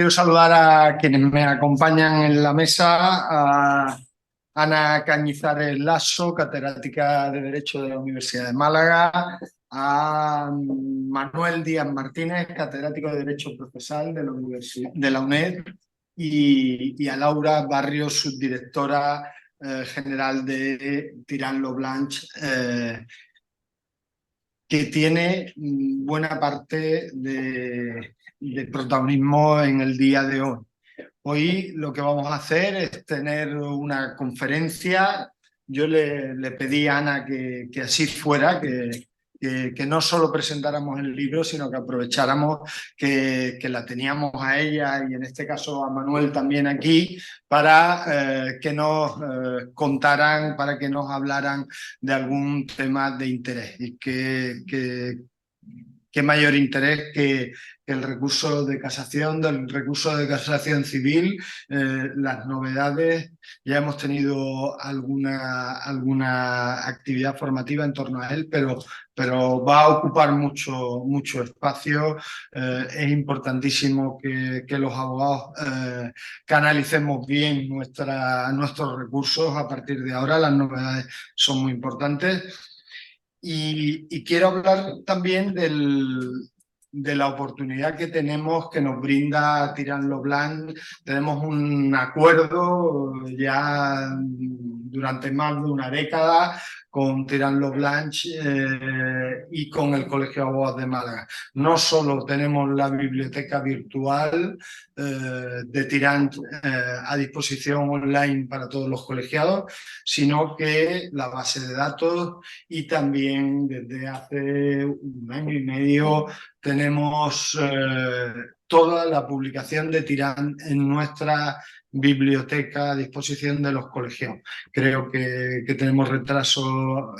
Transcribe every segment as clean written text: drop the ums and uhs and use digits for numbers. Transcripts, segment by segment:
Quiero saludar a quienes me acompañan en la mesa, a Ana Cañizares Lasso, catedrática de Derecho de la Universidad de Málaga, a Manuel Díaz Martínez, catedrático de Derecho Procesal de de la UNED, y a Laura Barrios, subdirectora general de Tirán Lo Blanch, que tiene buena parte de protagonismo en el día de hoy. Hoy lo que vamos a hacer es tener una conferencia. Yo le pedí a Ana que así fuera, que no solo presentáramos el libro, sino que aprovecháramos que la teníamos a ella y en este caso a Manuel también aquí para que nos contaran, para que nos hablaran de algún tema de interés. Y qué mayor interés que el recurso de casación, del recurso de casación civil, las novedades. Ya hemos tenido alguna actividad formativa en torno a él, pero va a ocupar mucho espacio. Es importantísimo que los abogados canalicemos bien nuestros recursos a partir de ahora. Las novedades son muy importantes. Y quiero hablar también de la oportunidad que tenemos, que nos brinda Tirán Lo Blanc. Tenemos un acuerdo ya durante más de una década con Tirán Lo Blanc y con el Colegio de Abogados de Málaga. No solo tenemos la biblioteca virtual de Tirán a disposición online para todos los colegiados, sino que la base de datos, y también desde hace un año y medio tenemos toda la publicación de Tirán en nuestra biblioteca a disposición de los colegios. Creo que tenemos retraso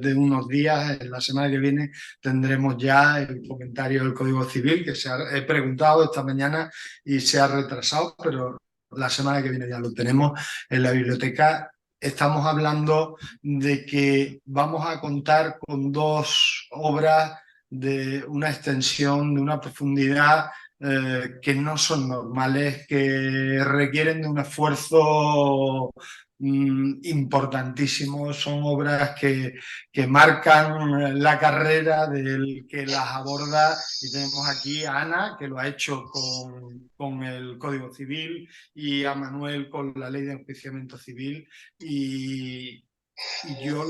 de unos días. En la semana que viene tendremos ya el comentario del Código Civil, que he preguntado esta mañana y se ha retrasado, pero la semana que viene ya lo tenemos en la biblioteca. Estamos hablando de que vamos a contar con dos obras de una extensión, de una profundidad que no son normales, que requieren de un esfuerzo importantísimo. Son obras que marcan la carrera del que las aborda, y tenemos aquí a Ana, que lo ha hecho con el Código Civil, y a Manuel con la Ley de Enjuiciamiento Civil. Y yo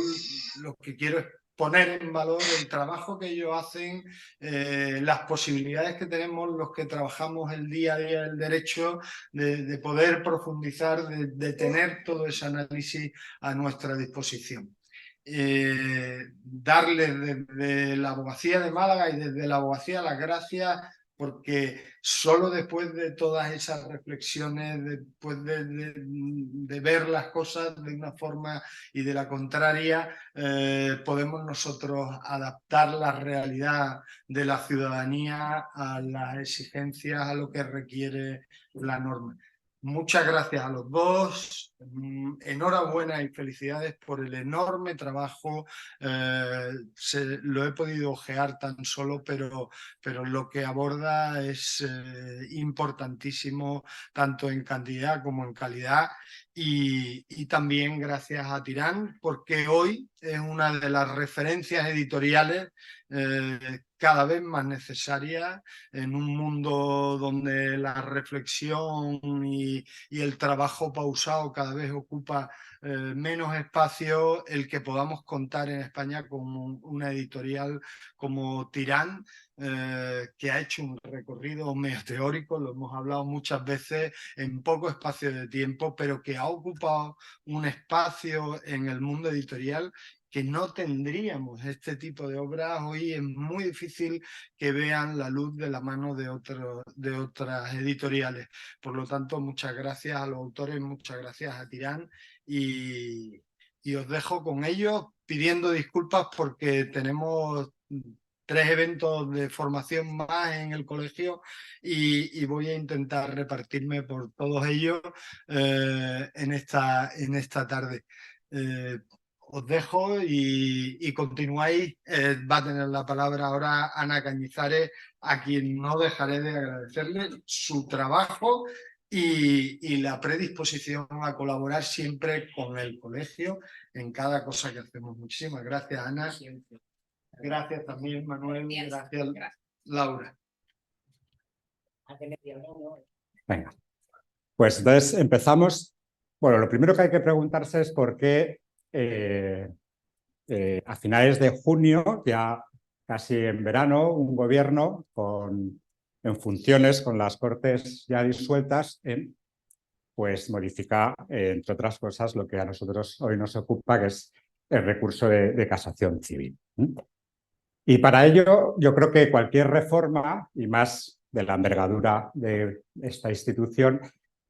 lo que quiero es poner en valor el trabajo que ellos hacen, las posibilidades que tenemos los que trabajamos el día a día del derecho, de poder profundizar, de tener todo ese análisis a nuestra disposición. Darle desde la abogacía de Málaga y desde la abogacía las gracias, porque solo después de todas esas reflexiones, después de ver las cosas de una forma y de la contraria, podemos nosotros adaptar la realidad de la ciudadanía a las exigencias, a lo que requiere la norma. Muchas gracias a los dos. Enhorabuena y felicidades por el enorme trabajo. Lo he podido ojear tan solo, pero lo que aborda es importantísimo, tanto en cantidad como en calidad. Y también gracias a Tirán, porque hoy es una de las referencias editoriales cada vez más necesarias en un mundo donde la reflexión y el trabajo pausado cada vez ocupa menos espacio. El que podamos contar en España con una editorial como Tirán, que ha hecho un recorrido medio teórico, lo hemos hablado muchas veces, en poco espacio de tiempo, pero que ha ocupado un espacio en el mundo editorial que no tendríamos. Este tipo de obras hoy es muy difícil que vean la luz de la mano de otras editoriales. Por lo tanto, muchas gracias a los autores, muchas gracias a Tirán, y os dejo con ellos pidiendo disculpas porque tenemos 3 eventos de formación más en el colegio, y voy a intentar repartirme por todos ellos en esta tarde. os dejo y continuáis. Va a tener la palabra ahora Ana Cañizares, a quien no dejaré de agradecerle su trabajo y la predisposición a colaborar siempre con el colegio en cada cosa que hacemos. Muchísimas gracias, Ana. Gracias también, Manuel. Gracias, Laura. Venga, pues entonces empezamos. Bueno, lo primero que hay que preguntarse es por qué a finales de junio, ya casi en verano, un gobierno en funciones con las Cortes ya disueltas, pues modifica, entre otras cosas, lo que a nosotros hoy nos ocupa, que es el recurso de casación civil. Y para ello, yo creo que cualquier reforma, y más de la envergadura de esta institución,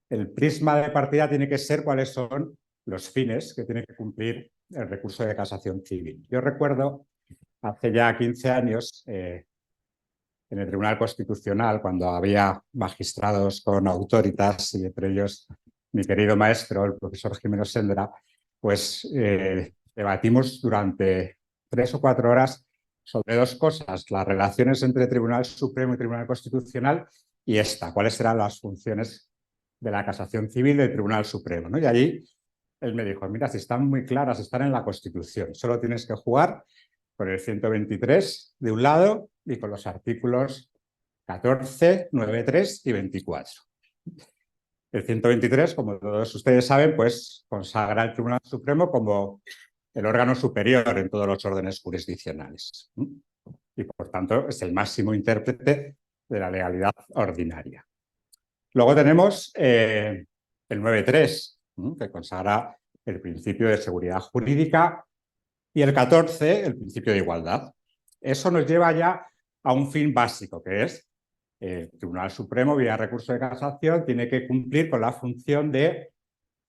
el prisma de partida tiene que ser cuáles son los fines que tiene que cumplir el recurso de casación civil. Yo recuerdo hace ya 15 años, en el Tribunal Constitucional, cuando había magistrados con autoritas, y entre ellos mi querido maestro, el profesor Jimeno Sendra, pues debatimos durante 3 o 4 horas sobre dos cosas: las relaciones entre Tribunal Supremo y Tribunal Constitucional, y cuáles eran las funciones de la casación civil del Tribunal Supremo, ¿no? Y allí él me dijo: mira, si están muy claras, están en la Constitución, solo tienes que jugar con el 123 de un lado y con los artículos 14, 9, 3 y 24. El 123, como todos ustedes saben, pues consagra al Tribunal Supremo como el órgano superior en todos los órdenes jurisdiccionales. Y, por tanto, es el máximo intérprete de la legalidad ordinaria. Luego tenemos el 9.3, que consagra el principio de seguridad jurídica, y el 14, el principio de igualdad. Eso nos lleva ya a un fin básico, que es el Tribunal Supremo, vía recurso de casación, tiene que cumplir con la función de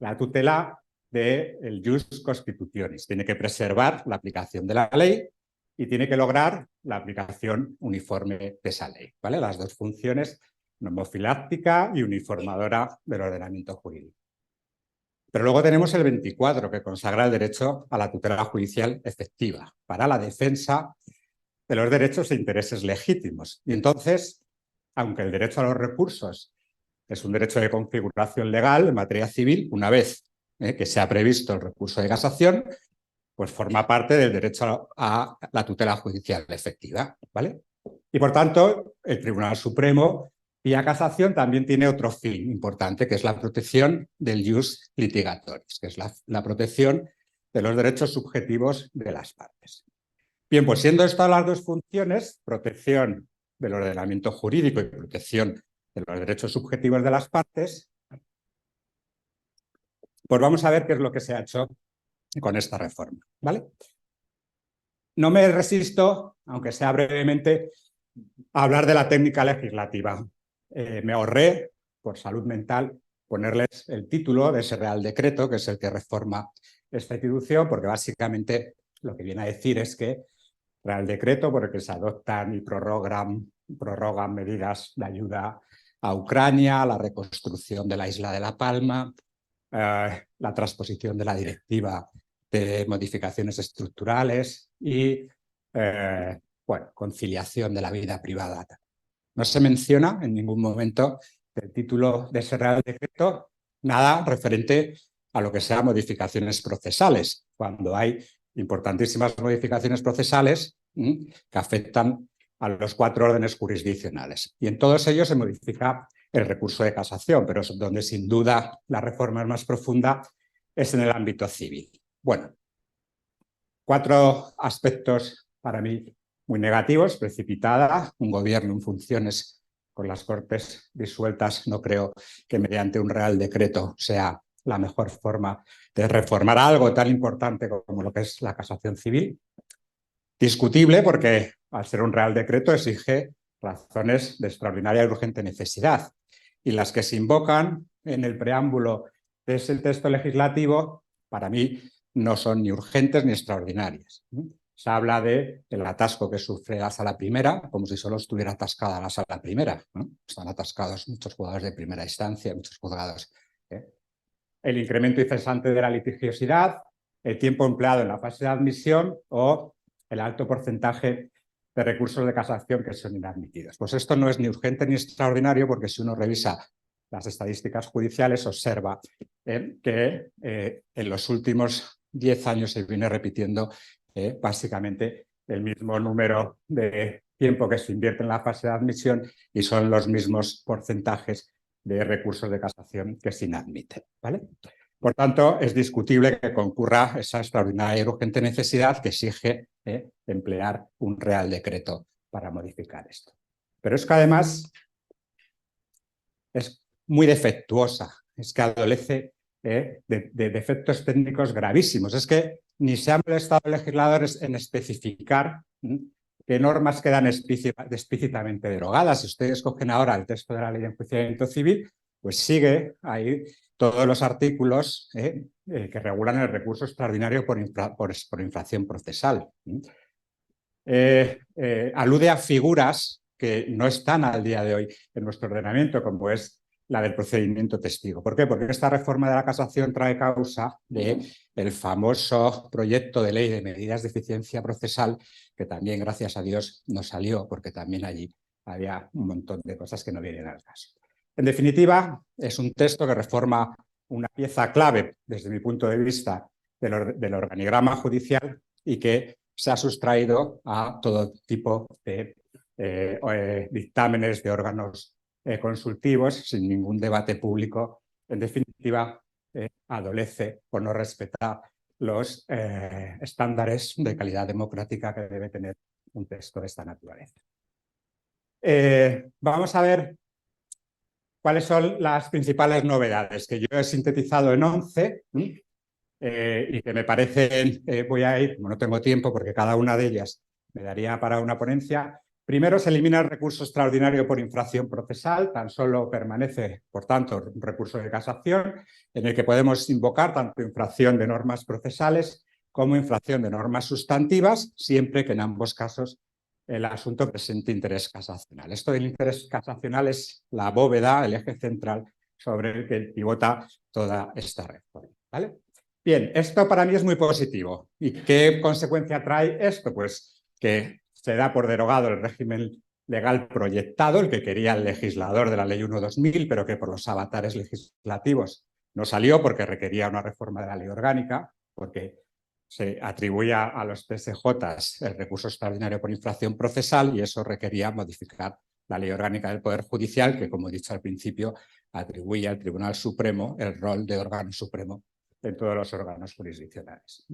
la tutela del jus constitutionis. Tiene que preservar la aplicación de la ley y tiene que lograr la aplicación uniforme de esa ley, ¿vale? Las dos funciones, nomofiláctica y uniformadora del ordenamiento jurídico. Pero luego tenemos el 24, que consagra el derecho a la tutela judicial efectiva para la defensa de los derechos e intereses legítimos. Y entonces, aunque el derecho a los recursos es un derecho de configuración legal en materia civil, una vez que se ha previsto el recurso de casación, pues forma parte del derecho a la tutela judicial efectiva, ¿vale? Y por tanto, el Tribunal Supremo, vía casación, también tiene otro fin importante, que es la protección del jus litigatoris, que es la protección de los derechos subjetivos de las partes. Bien, pues siendo estas las dos funciones, protección del ordenamiento jurídico y protección de los derechos subjetivos de las partes, pues vamos a ver qué es lo que se ha hecho con esta reforma, ¿vale? No me resisto, aunque sea brevemente, a hablar de la técnica legislativa. Me ahorré, por salud mental, ponerles el título de ese Real Decreto, que es el que reforma esta institución, porque básicamente lo que viene a decir es que Real Decreto por el que se adoptan y prorrogan medidas de ayuda a Ucrania, la reconstrucción de la isla de La Palma, la transposición de la directiva de modificaciones estructurales y bueno, conciliación de la vida privada. No se menciona en ningún momento del título de ese Real Decreto nada referente a lo que sean modificaciones procesales, cuando hay importantísimas modificaciones procesales que afectan a los 4 órdenes jurisdiccionales. Y en todos ellos se modifica el recurso de casación, pero donde sin duda la reforma es más profunda es en el ámbito civil. Bueno, 4 aspectos para mí muy negativos: precipitada, un gobierno en funciones con las Cortes disueltas. No creo que mediante un Real Decreto sea la mejor forma de reformar algo tan importante como lo que es la casación civil. Discutible porque, al ser un Real Decreto, exige razones de extraordinaria y urgente necesidad, y las que se invocan en el preámbulo de ese texto legislativo, para mí, no son ni urgentes ni extraordinarias. Se habla del atasco que sufre la Sala Primera, como si solo estuviera atascada la Sala Primera, ¿no? Están atascados muchos juzgados de primera instancia, muchos juzgados. El incremento incesante de la litigiosidad, el tiempo empleado en la fase de admisión o el alto porcentaje de recursos de casación que son inadmitidos. Pues esto no es ni urgente ni extraordinario, porque si uno revisa las estadísticas judiciales observa que en los últimos 10 años se viene repitiendo básicamente el mismo número de tiempo que se invierte en la fase de admisión y son los mismos porcentajes de recursos de casación que se inadmiten, ¿vale? Por tanto, es discutible que concurra esa extraordinaria y urgente necesidad que exige emplear un Real Decreto para modificar esto. Pero es que además es muy defectuosa, es que adolece de defectos técnicos gravísimos. Es que ni se han molestado legisladores en especificar qué normas quedan explícitamente derogadas. Si ustedes cogen ahora el texto de la Ley de Enjuiciamiento Civil, pues sigue ahí todos los artículos que regulan el recurso extraordinario por infracción procesal. Alude a figuras que no están al día de hoy en nuestro ordenamiento, como es la del procedimiento testigo. ¿Por qué? Porque esta reforma de la casación trae causa del famoso proyecto de ley de medidas de eficiencia procesal, que también, gracias a Dios, no salió, porque también allí había un montón de cosas que no vienen al caso. En definitiva, es un texto que reforma una pieza clave, desde mi punto de vista, del organigrama judicial y que se ha sustraído a todo tipo de dictámenes de órganos consultivos sin ningún debate público. En definitiva, adolece por no respetar los estándares de calidad democrática que debe tener un texto de esta naturaleza. Vamos a ver cuáles son las principales novedades, que yo he sintetizado en 11 y que me parecen, voy a ir, como no tengo tiempo porque cada una de ellas me daría para una ponencia. Primero, se elimina el recurso extraordinario por infracción procesal, tan solo permanece, por tanto, un recurso de casación en el que podemos invocar tanto infracción de normas procesales como infracción de normas sustantivas, siempre que en ambos casos el asunto presente interés casacional. Esto del interés casacional es la bóveda, el eje central sobre el que pivota toda esta reforma, ¿vale? Bien, esto para mí es muy positivo. ¿Y qué consecuencia trae esto? Pues que se da por derogado el régimen legal proyectado, el que quería el legislador de la Ley 1/2000, pero que por los avatares legislativos no salió porque requería una reforma de la ley orgánica, porque se atribuía a los TSJs el recurso extraordinario por infracción procesal y eso requería modificar la ley orgánica del Poder Judicial, que, como he dicho al principio, atribuye al Tribunal Supremo el rol de órgano supremo en todos los órganos jurisdiccionales.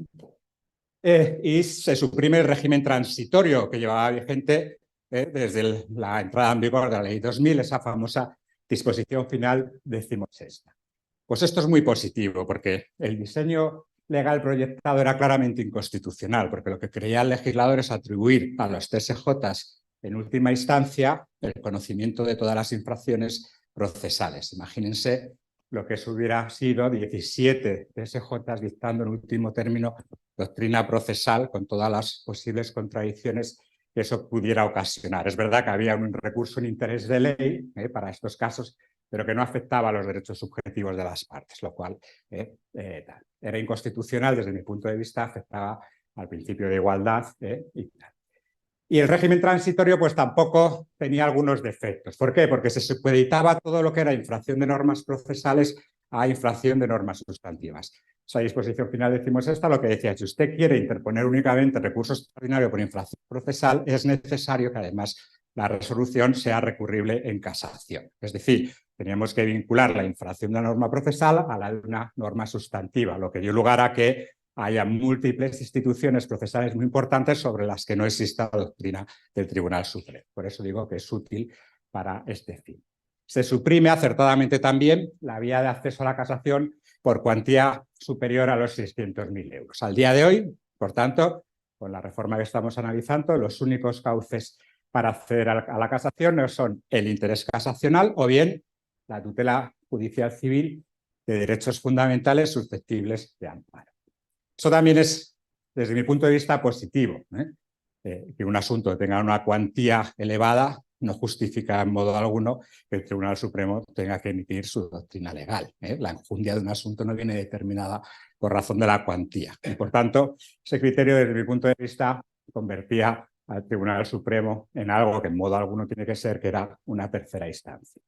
Y se suprime el régimen transitorio que llevaba vigente desde la entrada en vigor de la Ley 2000, esa famosa disposición final 16ª. Pues esto es muy positivo, porque el diseño legal proyectado era claramente inconstitucional, porque lo que creía el legislador es atribuir a los TSJs en última instancia el conocimiento de todas las infracciones procesales. Imagínense lo que eso hubiera sido 17 TSJs dictando en último término doctrina procesal con todas las posibles contradicciones que eso pudiera ocasionar. Es verdad que había un recurso en interés de ley para estos casos, pero que no afectaba a los derechos subjetivos de las partes, lo cual era inconstitucional desde mi punto de vista, afectaba al principio de igualdad y tal. Y el régimen transitorio pues tampoco tenía algunos defectos. ¿Por qué? Porque se supeditaba todo lo que era infracción de normas procesales a infracción de normas sustantivas. Esa disposición final 16ª lo que decía, si usted quiere interponer únicamente recurso extraordinario por infracción procesal, es necesario que además la resolución sea recurrible en casación. Es decir, teníamos que vincular la infracción de la norma procesal a la de una norma sustantiva, lo que dio lugar a que haya múltiples instituciones procesales muy importantes sobre las que no exista doctrina del Tribunal Supremo. Por eso digo que es útil para este fin. Se suprime acertadamente también la vía de acceso a la casación por cuantía superior a los 600.000 euros. Al día de hoy, por tanto, con la reforma que estamos analizando, los únicos cauces para acceder a la casación no son el interés casacional o bien la tutela judicial civil de derechos fundamentales susceptibles de amparo. Eso también es, desde mi punto de vista, positivo. Que un asunto tenga una cuantía elevada no justifica en modo alguno que el Tribunal Supremo tenga que emitir su doctrina legal. La enjundia de un asunto no viene determinada por razón de la cuantía. Y, por tanto, ese criterio, desde mi punto de vista, convertía al Tribunal Supremo en algo que en modo alguno tiene que ser, que era una tercera instancia.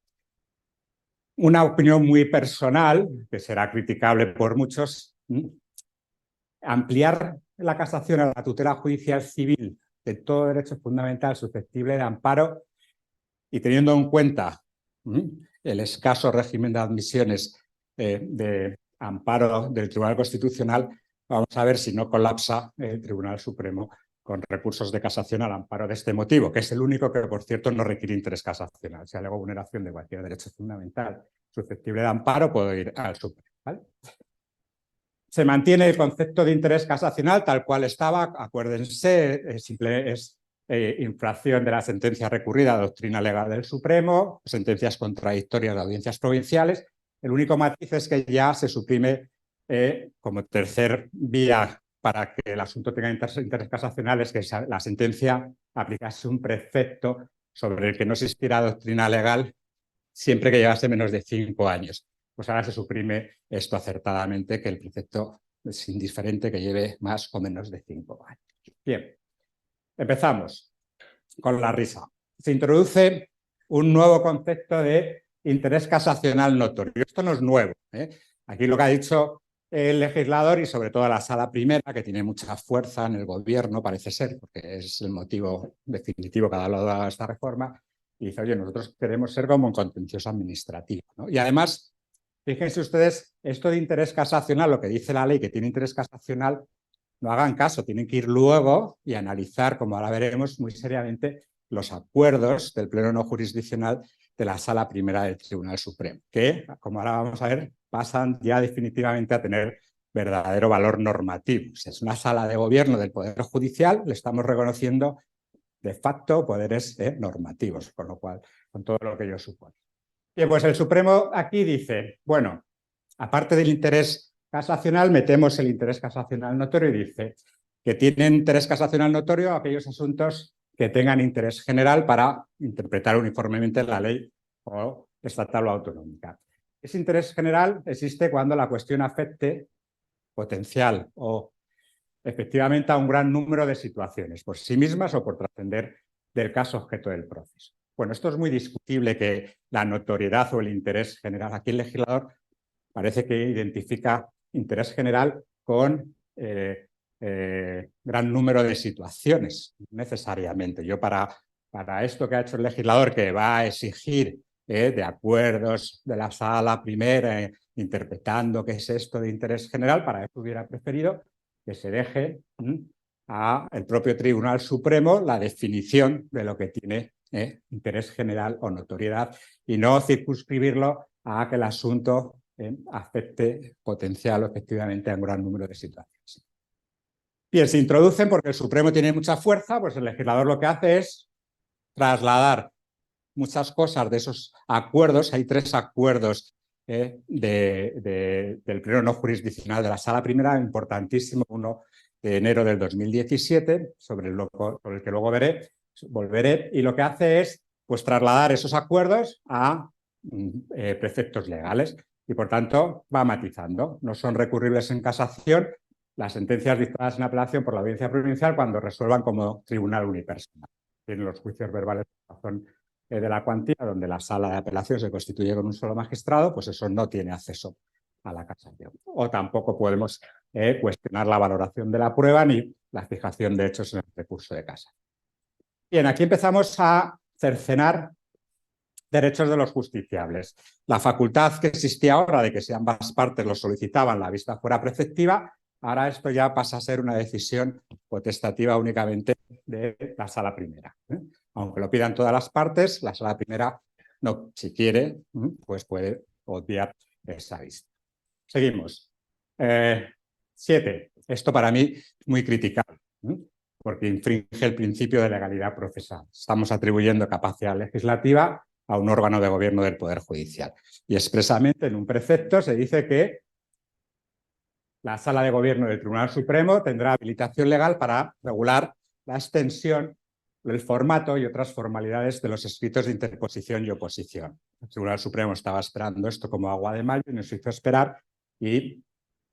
Una opinión muy personal, que será criticable por muchos, ampliar la casación a la tutela judicial civil de todo derecho fundamental susceptible de amparo y teniendo en cuenta el escaso régimen de admisiones de amparo del Tribunal Constitucional, vamos a ver si no colapsa el Tribunal Supremo con recursos de casación al amparo de este motivo, que es el único que, por cierto, no requiere interés casacional. Si alega vulneración de cualquier derecho fundamental susceptible de amparo, puedo ir al Supremo, ¿vale? Se mantiene el concepto de interés casacional tal cual estaba, acuérdense, es infracción de la sentencia recurrida a doctrina legal del Supremo, sentencias contradictorias de audiencias provinciales. El único matiz es que ya se suprime como tercer vía para que el asunto tenga interés casacional, es que la sentencia aplicase un precepto sobre el que no existiera doctrina legal siempre que llevase menos de 5 años. Pues ahora se suprime esto acertadamente, que el precepto es indiferente que lleve más o menos de 5 años. Bien, empezamos con la risa. Se introduce un nuevo concepto de interés casacional notorio. Esto no es nuevo. Aquí lo que ha dicho el legislador y sobre todo la Sala Primera, que tiene mucha fuerza en el gobierno, parece ser, porque es el motivo definitivo que ha dado esta reforma, y dice, oye, nosotros queremos ser como un contencioso administrativo, ¿no? Y además, fíjense ustedes, esto de interés casacional, lo que dice la ley que tiene interés casacional, no hagan caso, tienen que ir luego y analizar, como ahora veremos, muy seriamente los acuerdos del Pleno no jurisdiccional de la Sala Primera del Tribunal Supremo, que, como ahora vamos a ver, pasan ya definitivamente a tener verdadero valor normativo. O sea, es una sala de gobierno del Poder Judicial, le estamos reconociendo de facto poderes normativos, con lo cual, con todo lo que ello supone. Bien, pues el Supremo aquí dice, bueno, aparte del interés casacional, metemos el interés casacional notorio y dice que tienen interés casacional notorio aquellos asuntos que tengan interés general para interpretar uniformemente la ley o estatal o autonómica. Ese interés general existe cuando la cuestión afecte potencial o efectivamente a un gran número de situaciones, por sí mismas o por trascender del caso objeto del proceso. Bueno, esto es muy discutible, que la notoriedad o el interés general. Aquí el legislador parece que identifica interés general con gran número de situaciones, necesariamente. Yo para esto que ha hecho el legislador, que va a exigir de acuerdos de la Sala Primera, interpretando qué es esto de interés general, para eso hubiera preferido que se deje al propio Tribunal Supremo la definición de lo que tiene interés general o notoriedad y no circunscribirlo a que el asunto afecte potencial o efectivamente a un gran número de situaciones. Bien, se introducen porque el Supremo tiene mucha fuerza, pues el legislador lo que hace es trasladar muchas cosas de esos acuerdos. Hay 3 acuerdos del Pleno no jurisdiccional de la Sala Primera, importantísimo, uno de enero del 2017, sobre el que luego volveré, y lo que hace es pues, trasladar esos acuerdos a preceptos legales y, por tanto, va matizando. No son recurribles en casación las sentencias dictadas en apelación por la audiencia provincial cuando resuelvan como tribunal unipersonal. Tienen los juicios verbales de razón de la cuantía, donde la sala de apelación se constituye con un solo magistrado, pues eso no tiene acceso a la casación. O tampoco podemos cuestionar la valoración de la prueba ni la fijación de hechos en el recurso de casación. Bien, aquí empezamos a cercenar derechos de los justiciables. La facultad que existía ahora de que si ambas partes lo solicitaban, la vista fuera preceptiva, ahora esto ya pasa a ser una decisión potestativa únicamente de la Sala Primera. Aunque lo pidan todas las partes, la Sala Primera, no, si quiere, pues puede obviar esa vista. Seguimos. 7. Esto para mí es muy criticable, porque infringe el principio de legalidad procesal. Estamos atribuyendo capacidad legislativa a un órgano de gobierno del Poder Judicial. Y expresamente en un precepto se dice que la Sala de Gobierno del Tribunal Supremo tendrá habilitación legal para regular la extensión el formato y otras formalidades de los escritos de interposición y oposición. El Tribunal Supremo estaba esperando esto como agua de mayo y nos hizo esperar y,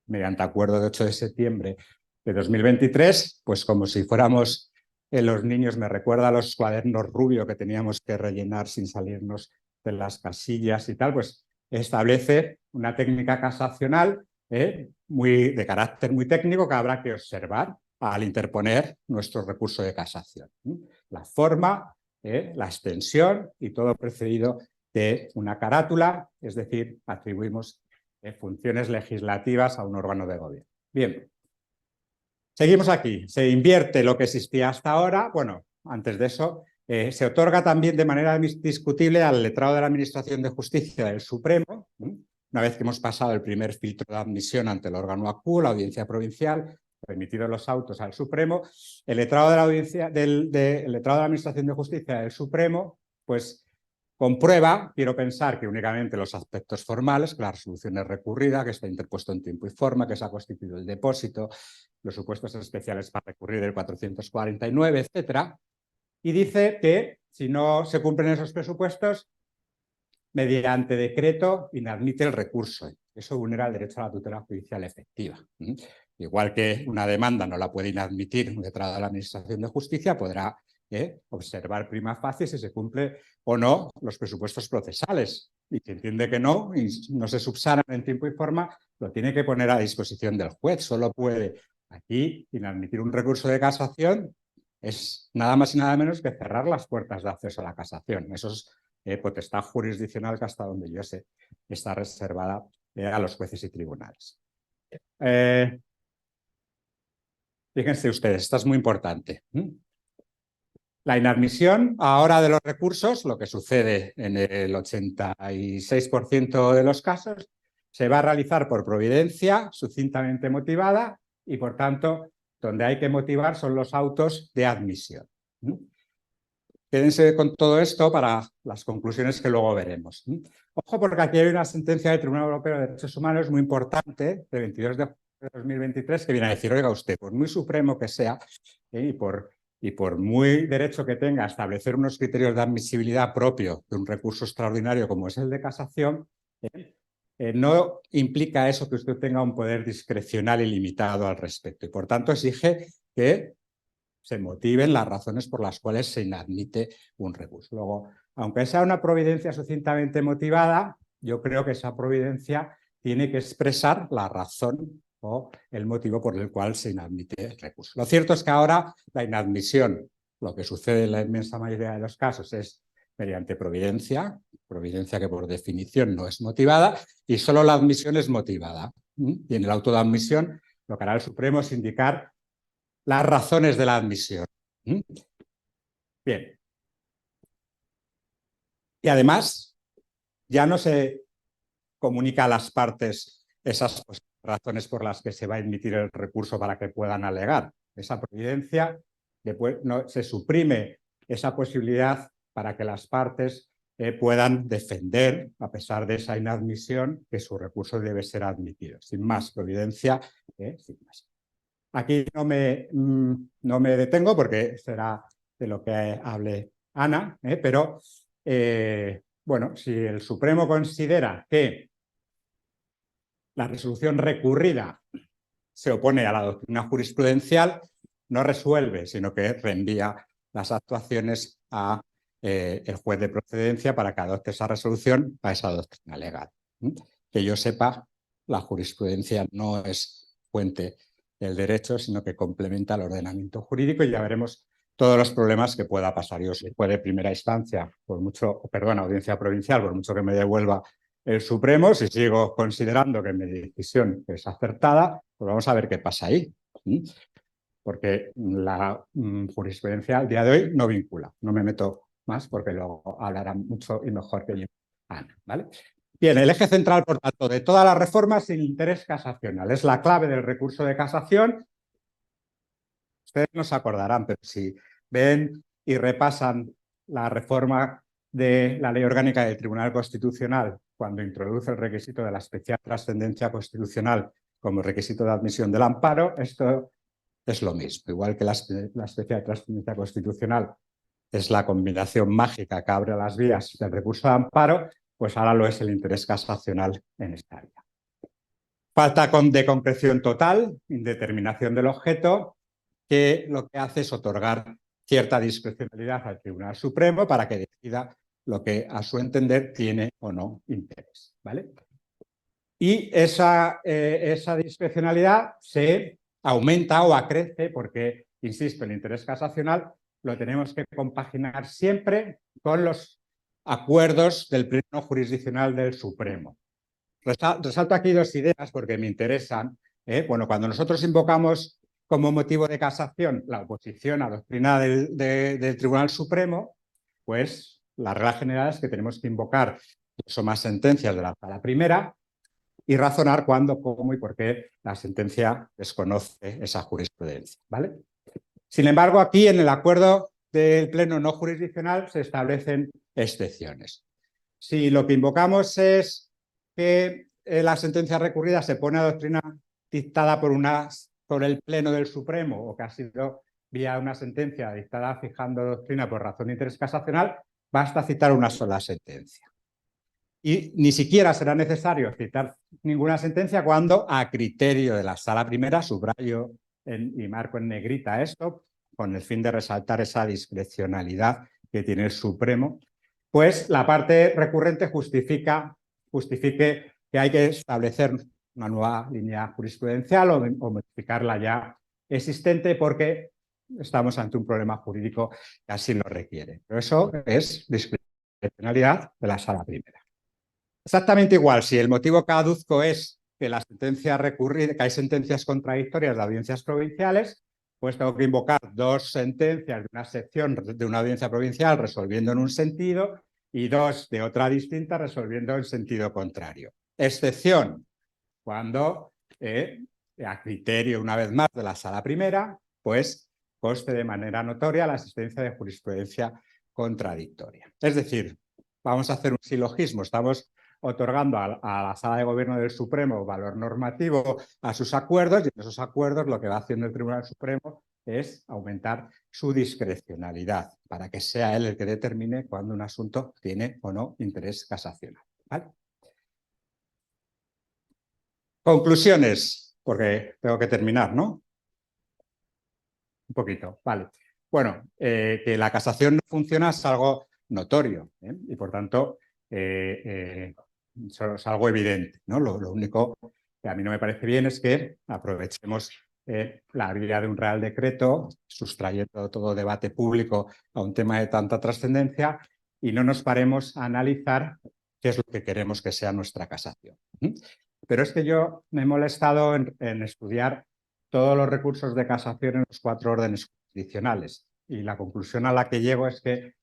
mediante acuerdo de 8 de septiembre de 2023, pues como si fuéramos los niños, me recuerda a los cuadernos Rubio que teníamos que rellenar sin salirnos de las casillas y tal, pues establece una técnica casacional de carácter muy técnico que habrá que observar al interponer nuestro recurso de casación. La forma, la extensión y todo precedido de una carátula, es decir, atribuimos funciones legislativas a un órgano de gobierno. Bien, seguimos aquí. Se invierte lo que existía hasta ahora. Bueno, antes de eso, se otorga también de manera indiscutible al letrado de la Administración de Justicia del Supremo, una vez que hemos pasado el primer filtro de admisión ante el órgano ACU, la Audiencia Provincial, remitidos los autos al Supremo, el letrado de la Administración de Justicia del Supremo, pues comprueba, quiero pensar que únicamente los aspectos formales, que la resolución es recurrida, que está interpuesto en tiempo y forma, que se ha constituido el depósito, los supuestos especiales para recurrir el 449, etcétera, y dice que si no se cumplen esos presupuestos, mediante decreto inadmite el recurso. Eso vulnera el derecho a la tutela judicial efectiva. Igual que una demanda no la puede inadmitir un letrado de la Administración de Justicia, podrá observar prima facie si se cumple o no los presupuestos procesales. Y si entiende que no, y no se subsanan en tiempo y forma, lo tiene que poner a disposición del juez. Solo puede aquí inadmitir un recurso de casación, es nada más y nada menos que cerrar las puertas de acceso a la casación. Eso es potestad jurisdiccional que, hasta donde yo sé, está reservada a los jueces y tribunales. Fíjense ustedes, esto es muy importante. La inadmisión ahora de los recursos, lo que sucede en el 86% de los casos, se va a realizar por providencia sucintamente motivada y, por tanto, donde hay que motivar son los autos de admisión. Quédense con todo esto para las conclusiones que luego veremos. Ojo, porque aquí hay una sentencia del Tribunal Europeo de Derechos Humanos muy importante, de 22 de 2023, que viene a decir, oiga usted, por muy supremo que sea y por muy derecho que tenga a establecer unos criterios de admisibilidad propio de un recurso extraordinario como es el de casación, no implica eso que usted tenga un poder discrecional ilimitado al respecto. Y, por tanto, exige que se motiven las razones por las cuales se inadmite un recurso. Luego, aunque sea una providencia sucintamente motivada, yo creo que esa providencia tiene que expresar la razón o el motivo por el cual se inadmite el recurso. Lo cierto es que ahora la inadmisión, lo que sucede en la inmensa mayoría de los casos, es mediante providencia que por definición no es motivada, y solo la admisión es motivada. Y en el auto de admisión lo que hará el Supremo es indicar las razones de la admisión. Bien. Y además, ya no se comunica a las partes esas razones por las que se va a emitir el recurso para que puedan alegar. Esa providencia, no, se suprime esa posibilidad para que las partes puedan defender, a pesar de esa inadmisión, que su recurso debe ser admitido. Sin más, providencia, sin más. Aquí no me detengo porque será de lo que hable Ana, pero bueno, si el Supremo considera que la resolución recurrida se opone a la doctrina jurisprudencial, no resuelve, sino que reenvía las actuaciones a el juez de procedencia para que adopte esa resolución a esa doctrina legal. Que yo sepa, la jurisprudencia no es fuente del derecho, sino que complementa el ordenamiento jurídico, y ya veremos todos los problemas que pueda pasar. Yo, si puede primera instancia, audiencia provincial, por mucho que me devuelva el Supremo, si sigo considerando que mi decisión es acertada, pues vamos a ver qué pasa ahí. Porque la jurisprudencia al día de hoy no vincula. No me meto más porque luego hablarán mucho y mejor que yo. Ana, ¿vale? Bien, el eje central, por tanto, de todas las reformas es el interés casacional. Es la clave del recurso de casación. Ustedes no se acordarán, pero si ven y repasan la reforma de la Ley Orgánica del Tribunal Constitucional, cuando introduce el requisito de la especial trascendencia constitucional como requisito de admisión del amparo, esto es lo mismo. Igual que la especial trascendencia constitucional es la combinación mágica que abre las vías del recurso de amparo, pues ahora lo es el interés casacional en esta área. Falta de concreción total, indeterminación del objeto, que lo que hace es otorgar cierta discrecionalidad al Tribunal Supremo para que decida lo que a su entender tiene o no interés, ¿vale? Y esa discrecionalidad se aumenta o acrece porque, insisto, el interés casacional lo tenemos que compaginar siempre con los acuerdos del Pleno Jurisdiccional del Supremo. Resalto aquí dos ideas porque me interesan. Bueno, cuando nosotros invocamos como motivo de casación la oposición a doctrina del Tribunal Supremo, pues la regla general es que tenemos que invocar son más sentencias de la Sala Primera y razonar cuándo, cómo y por qué la sentencia desconoce esa jurisprudencia, ¿vale? Sin embargo, aquí en el acuerdo del Pleno no jurisdiccional se establecen excepciones. Si lo que invocamos es que la sentencia recurrida se pone a doctrina dictada por el Pleno del Supremo o que ha sido vía una sentencia dictada fijando doctrina por razón de interés casacional, basta citar una sola sentencia. Y ni siquiera será necesario citar ninguna sentencia cuando, a criterio de la Sala Primera, subrayo y marco en negrita esto, con el fin de resaltar esa discrecionalidad que tiene el Supremo, pues la parte recurrente justifique que hay que establecer una nueva línea jurisprudencial o modificar la ya existente porque estamos ante un problema jurídico que así lo requiere. Pero eso es discrecionalidad de la Sala Primera. Exactamente igual, si el motivo que aduzco es que la sentencia recurrida, que hay sentencias contradictorias de audiencias provinciales, pues tengo que invocar dos sentencias de una sección de una audiencia provincial resolviendo en un sentido y dos de otra distinta resolviendo en sentido contrario. Excepción, cuando a criterio, una vez más, de la Sala Primera, pues conste de manera notoria la existencia de jurisprudencia contradictoria. Es decir, vamos a hacer un silogismo, estamos otorgando a la Sala de Gobierno del Supremo valor normativo a sus acuerdos y en esos acuerdos lo que va haciendo el Tribunal Supremo es aumentar su discrecionalidad para que sea él el que determine cuando un asunto tiene o no interés casacional, ¿vale? Conclusiones, porque tengo que terminar, ¿no? Un poquito, vale. Bueno, que la casación no funciona es algo notorio y por tanto eso es algo evidente, ¿no? Lo único que a mí no me parece bien es que aprovechemos la vía de un real decreto, sustrayendo todo debate público a un tema de tanta trascendencia y no nos paremos a analizar qué es lo que queremos que sea nuestra casación. Pero es que yo me he molestado en estudiar todos los recursos de casación en los 4 órdenes jurisdiccionales y la conclusión a la que llego es que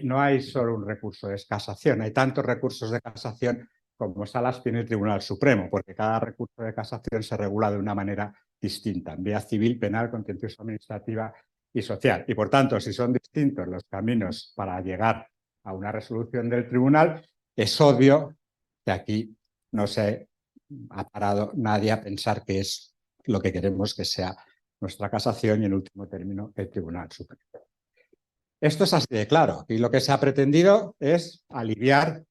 no hay solo un recurso de casación, hay tantos recursos de casación como salas tiene el Tribunal Supremo, porque cada recurso de casación se regula de una manera distinta, en vía civil, penal, contencioso administrativa y social. Y por tanto, si son distintos los caminos para llegar a una resolución del tribunal, es obvio que aquí no se ha parado nadie a pensar que es lo que queremos que sea nuestra casación y, en último término, el Tribunal Supremo. Esto es así de claro y lo que se ha pretendido es aliviar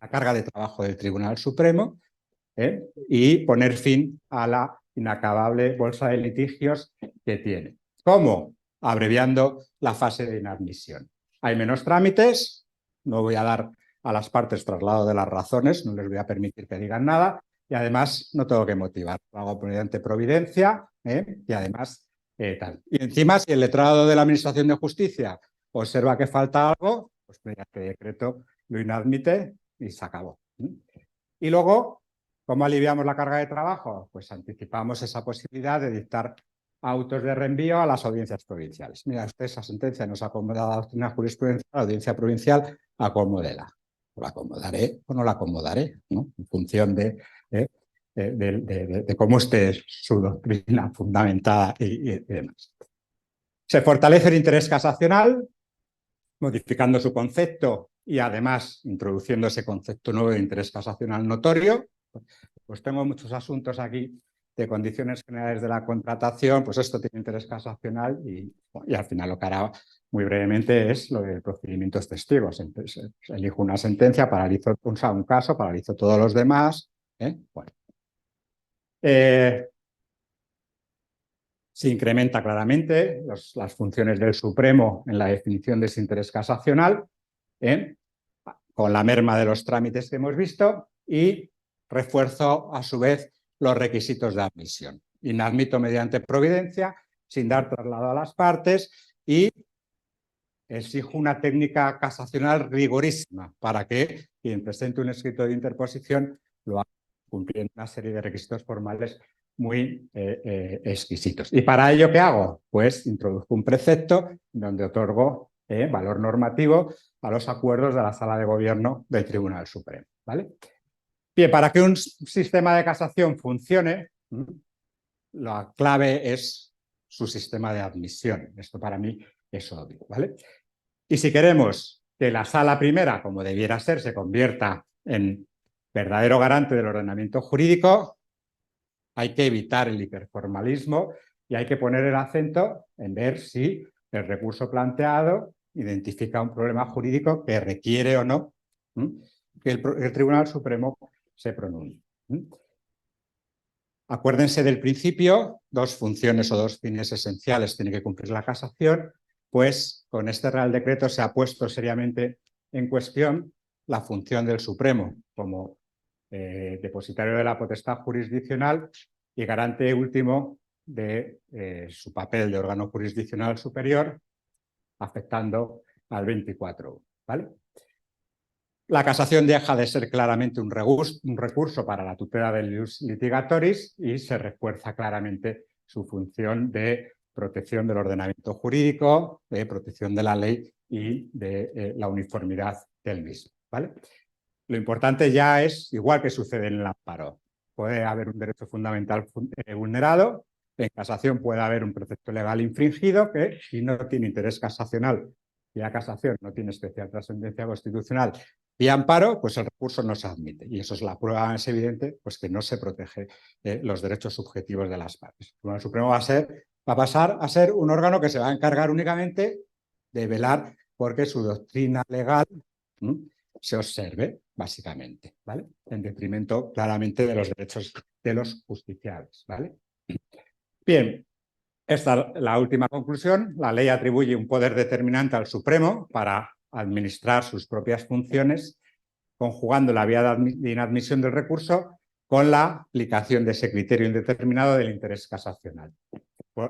la carga de trabajo del Tribunal Supremo y poner fin a la inacabable bolsa de litigios que tiene. ¿Cómo? Abreviando la fase de inadmisión. Hay menos trámites, no voy a dar a las partes traslado de las razones, no les voy a permitir que digan nada y además no tengo que motivar, lo hago mediante providencia y además tal. Y encima, si el letrado de la Administración de Justicia observa que falta algo, pues mediante decreto lo inadmite y se acabó. Y luego, ¿cómo aliviamos la carga de trabajo? Pues anticipamos esa posibilidad de dictar autos de reenvío a las audiencias provinciales. Mira, usted esa sentencia nos ha acomodado a una jurisprudencia, la audiencia provincial, acomódela. La acomodaré o no la acomodaré, ¿no? En función de cómo esté su doctrina fundamentada y demás. Se fortalece el interés casacional, modificando su concepto y además introduciendo ese concepto nuevo de interés casacional notorio. Pues tengo muchos asuntos aquí de condiciones generales de la contratación, pues esto tiene interés casacional y al final lo que hará muy brevemente es lo de procedimientos testigos. Entonces, elijo una sentencia, paralizo un caso, paralizo todos los demás. Bueno. Se incrementa claramente las funciones del Supremo en la definición de ese interés casacional, con la merma de los trámites que hemos visto, y refuerzo a su vez los requisitos de admisión. Inadmito mediante providencia, sin dar traslado a las partes, y exijo una técnica casacional rigorísima para que quien presente un escrito de interposición lo haga cumpliendo una serie de requisitos formales muy exquisitos. ¿Y para ello qué hago? Pues introduzco un precepto donde otorgo valor normativo a los acuerdos de la Sala de Gobierno del Tribunal Supremo. ¿Vale? Bien, para que un sistema de casación funcione, la clave es su sistema de admisión. Esto para mí es obvio. ¿Vale? Y si queremos que la Sala Primera, como debiera ser, se convierta en verdadero garante del ordenamiento jurídico, hay que evitar el hiperformalismo y hay que poner el acento en ver si el recurso planteado identifica un problema jurídico que requiere o no que el Tribunal Supremo se pronuncie. Acuérdense del principio, dos funciones o dos fines esenciales tiene que cumplir la casación, pues con este Real Decreto se ha puesto seriamente en cuestión la función del Supremo como depositario de la potestad jurisdiccional y garante último de su papel de órgano jurisdiccional superior, afectando al 24. ¿Vale? La casación deja de ser claramente un recurso para la tutela del ius litigatoris y se refuerza claramente su función de protección del ordenamiento jurídico, de protección de la ley y de la uniformidad del mismo. ¿Vale? Lo importante ya es, igual que sucede en el amparo, puede haber un derecho fundamental vulnerado, en casación puede haber un precepto legal infringido que, si no tiene interés casacional y la casación no tiene especial trascendencia constitucional y amparo, pues el recurso no se admite. Y eso es la prueba más evidente, pues que no se protege los derechos subjetivos de las partes. El Tribunal Supremo va a pasar a ser un órgano que se va a encargar únicamente de velar porque su doctrina legal se observe, básicamente, ¿vale? En detrimento claramente de los derechos de los justiciables, ¿vale? Bien, esta es la última conclusión. La ley atribuye un poder determinante al Supremo para administrar sus propias funciones, conjugando la vía de inadmisión del recurso con la aplicación de ese criterio indeterminado del interés casacional.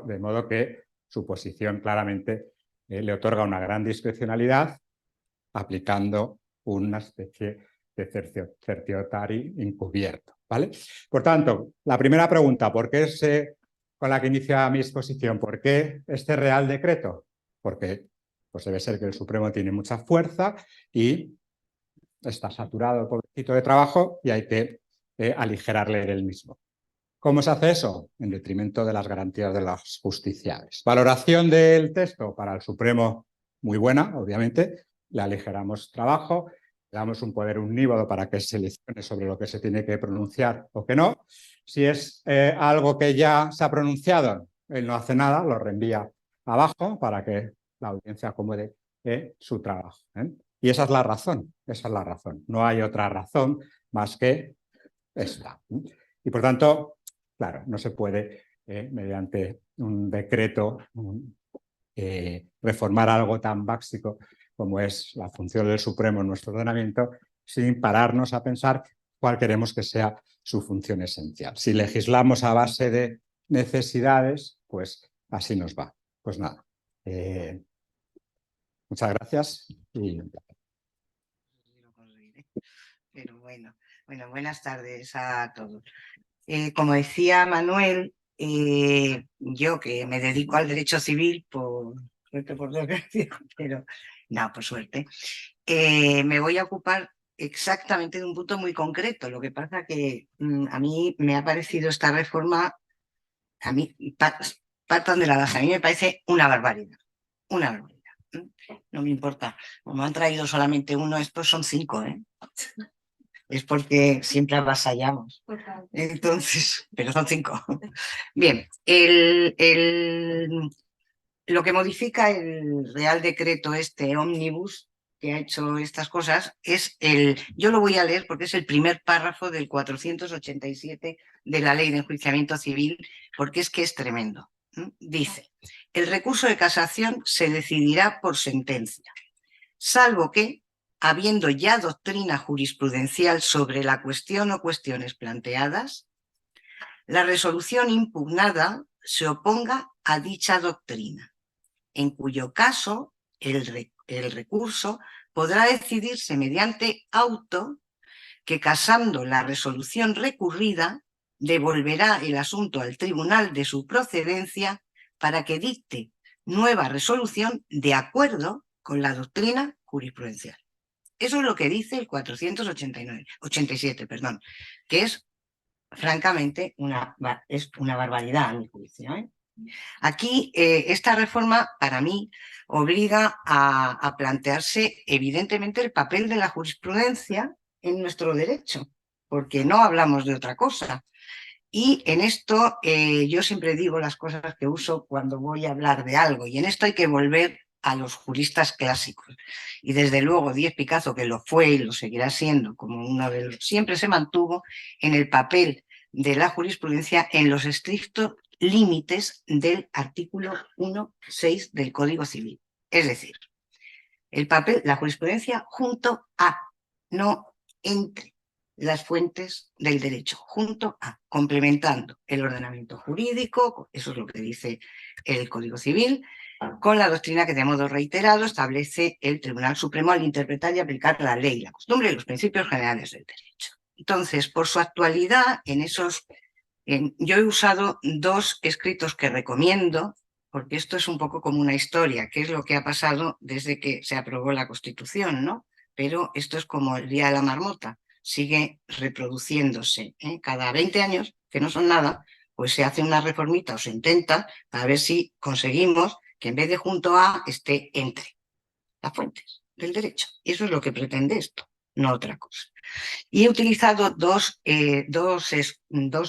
De modo que su posición claramente le otorga una gran discrecionalidad, aplicando una especie de certiorari encubierto. ¿Vale? Por tanto, la primera pregunta, ¿por qué con la que inicia mi exposición? ¿Por qué este Real Decreto? Porque pues debe ser que el Supremo tiene mucha fuerza y está saturado el pobrecito de trabajo y hay que aligerarle el mismo. ¿Cómo se hace eso? En detrimento de las garantías de los justiciables. Valoración del texto para el Supremo muy buena, obviamente. Le aligeramos trabajo, le damos un poder omnívodo para que seleccione sobre lo que se tiene que pronunciar o que no. Si es algo que ya se ha pronunciado, él no hace nada, lo reenvía abajo para que la audiencia acomode su trabajo. Y esa es la razón, esa es la razón. No hay otra razón más que esta. Y por tanto, claro, no se puede, mediante un decreto, reformar algo tan básico como es la función del Supremo en nuestro ordenamiento, sin pararnos a pensar cuál queremos que sea su función esencial. Si legislamos a base de necesidades, pues así nos va. Pues nada. Muchas gracias. Pero bueno, buenas tardes a todos. Como decía Manuel, yo que me dedico al derecho civil, por suerte, por desgracia, pero no, por suerte, me voy a ocupar exactamente de un punto muy concreto. Lo que pasa que a mí me ha parecido esta reforma, a mí, partan de la base, a mí me parece una barbaridad, una barbaridad. No me importa, como han traído solamente uno, estos son 5, es porque siempre avasallamos. Entonces, pero son 5. Bien, lo que modifica el Real Decreto ómnibus que ha hecho estas cosas es yo lo voy a leer porque es el primer párrafo del 487 de la Ley de Enjuiciamiento Civil, porque es que es tremendo. Dice: el recurso de casación se decidirá por sentencia, salvo que, habiendo ya doctrina jurisprudencial sobre la cuestión o cuestiones planteadas, la resolución impugnada se oponga a dicha doctrina, en cuyo caso el recurso podrá decidirse mediante auto que, casando la resolución recurrida, devolverá el asunto al tribunal de su procedencia para que dicte nueva resolución de acuerdo con la doctrina jurisprudencial. Eso es lo que dice el 487, que es francamente una barbaridad a mi juicio, ¿eh? Aquí esta reforma para mí obliga a plantearse evidentemente el papel de la jurisprudencia en nuestro derecho, porque no hablamos de otra cosa. Y en esto yo siempre digo las cosas que uso cuando voy a hablar de algo, y en esto hay que volver a los juristas clásicos. Y desde luego Díez Picazo, que lo fue y lo seguirá siendo, como uno de los, siempre se mantuvo en el papel de la jurisprudencia en los estrictos límites del artículo 1.6 del Código Civil. Es decir, el papel, la jurisprudencia junto a, no entre las fuentes del derecho, junto a, complementando el ordenamiento jurídico, eso es lo que dice el Código Civil, con la doctrina que de modo reiterado establece el Tribunal Supremo al interpretar y aplicar la ley, la costumbre y los principios generales del derecho. Entonces, por su actualidad, yo he usado 2 escritos que recomiendo, porque esto es un poco como una historia, qué es lo que ha pasado desde que se aprobó la Constitución, ¿no? Pero esto es como el día de la marmota, sigue reproduciéndose, ¿eh? Cada 20 años, que no son nada, pues se hace una reformita o se intenta para ver si conseguimos que en vez de junto a esté entre las fuentes del derecho. Y eso es lo que pretende esto, no otra cosa. Y he utilizado dos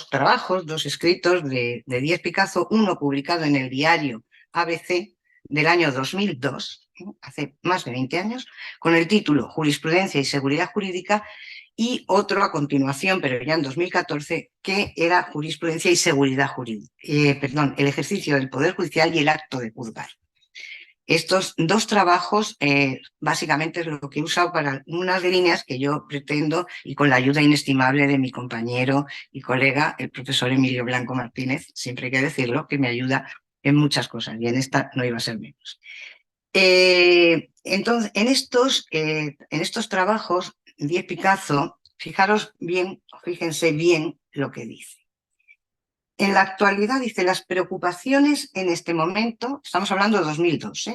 trabajos, 2 escritos de Díez Picazo, uno publicado en el diario ABC del año 2002, hace más de 20 años, con el título Jurisprudencia y Seguridad Jurídica, y otro a continuación, pero ya en 2014, que era Jurisprudencia y Seguridad Jurídica, el ejercicio del Poder Judicial y el acto de juzgar. Estos 2 trabajos básicamente es lo que he usado para unas líneas que yo pretendo, y con la ayuda inestimable de mi compañero y colega, el profesor Emilio Blanco Martínez, siempre hay que decirlo, que me ayuda en muchas cosas, y en esta no iba a ser menos. Entonces, en estos trabajos, Díez Picazo, fíjense bien lo que dice. En la actualidad, dice, las preocupaciones en este momento, estamos hablando de 2002,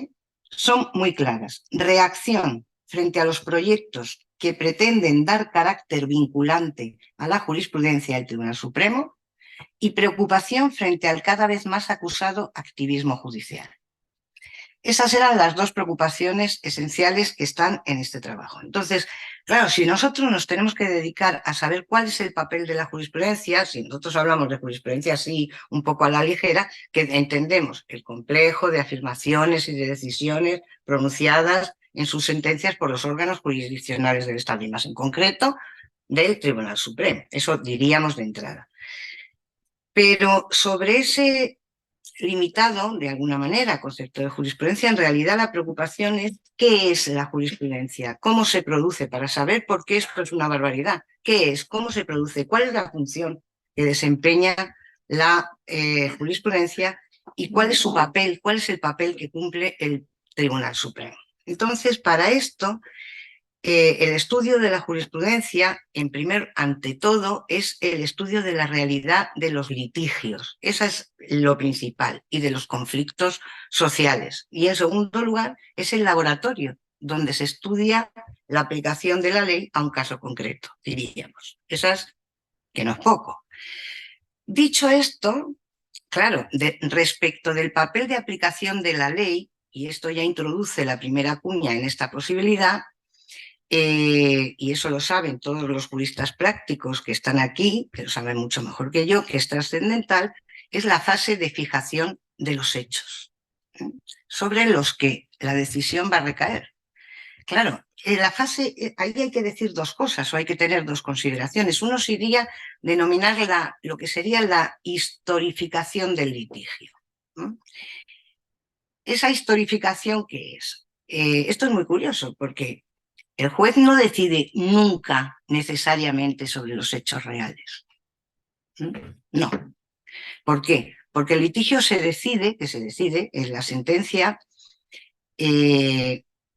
son muy claras. Reacción frente a los proyectos que pretenden dar carácter vinculante a la jurisprudencia del Tribunal Supremo, y preocupación frente al cada vez más acusado activismo judicial. Esas eran las 2 preocupaciones esenciales que están en este trabajo. Entonces, claro, si nosotros nos tenemos que dedicar a saber cuál es el papel de la jurisprudencia, si nosotros hablamos de jurisprudencia así un poco a la ligera, que entendemos el complejo de afirmaciones y de decisiones pronunciadas en sus sentencias por los órganos jurisdiccionales del Estado, y más en concreto del Tribunal Supremo. Eso diríamos de entrada. Pero sobre ese limitado, de alguna manera, concepto de jurisprudencia, en realidad la preocupación es ¿qué es la jurisprudencia? ¿Cómo se produce? Para saber por qué esto es una barbaridad. ¿Qué es? ¿Cómo se produce? ¿Cuál es la función que desempeña la jurisprudencia? ¿Y cuál es su papel? ¿Cuál es el papel que cumple el Tribunal Supremo? Entonces, para esto, el estudio de la jurisprudencia, ante todo, es el estudio de la realidad de los litigios. Eso es lo principal, y de los conflictos sociales. Y en segundo lugar, es el laboratorio, donde se estudia la aplicación de la ley a un caso concreto, diríamos. Esas, que no es poco. Dicho esto, claro, respecto del papel de aplicación de la ley, y esto ya introduce la primera cuña en esta posibilidad, y eso lo saben todos los juristas prácticos que están aquí, que lo saben mucho mejor que yo, que es trascendental, es la fase de fijación de los hechos, sobre los que la decisión va a recaer. Claro, en la fase, ahí hay que decir dos cosas o hay que tener dos consideraciones. Uno sería denominar lo que sería la historificación del litigio. ¿Esa historificación qué es? Esto es muy curioso porque el juez no decide nunca necesariamente sobre los hechos reales. No. ¿Por qué? Porque el litigio que se decide en la sentencia,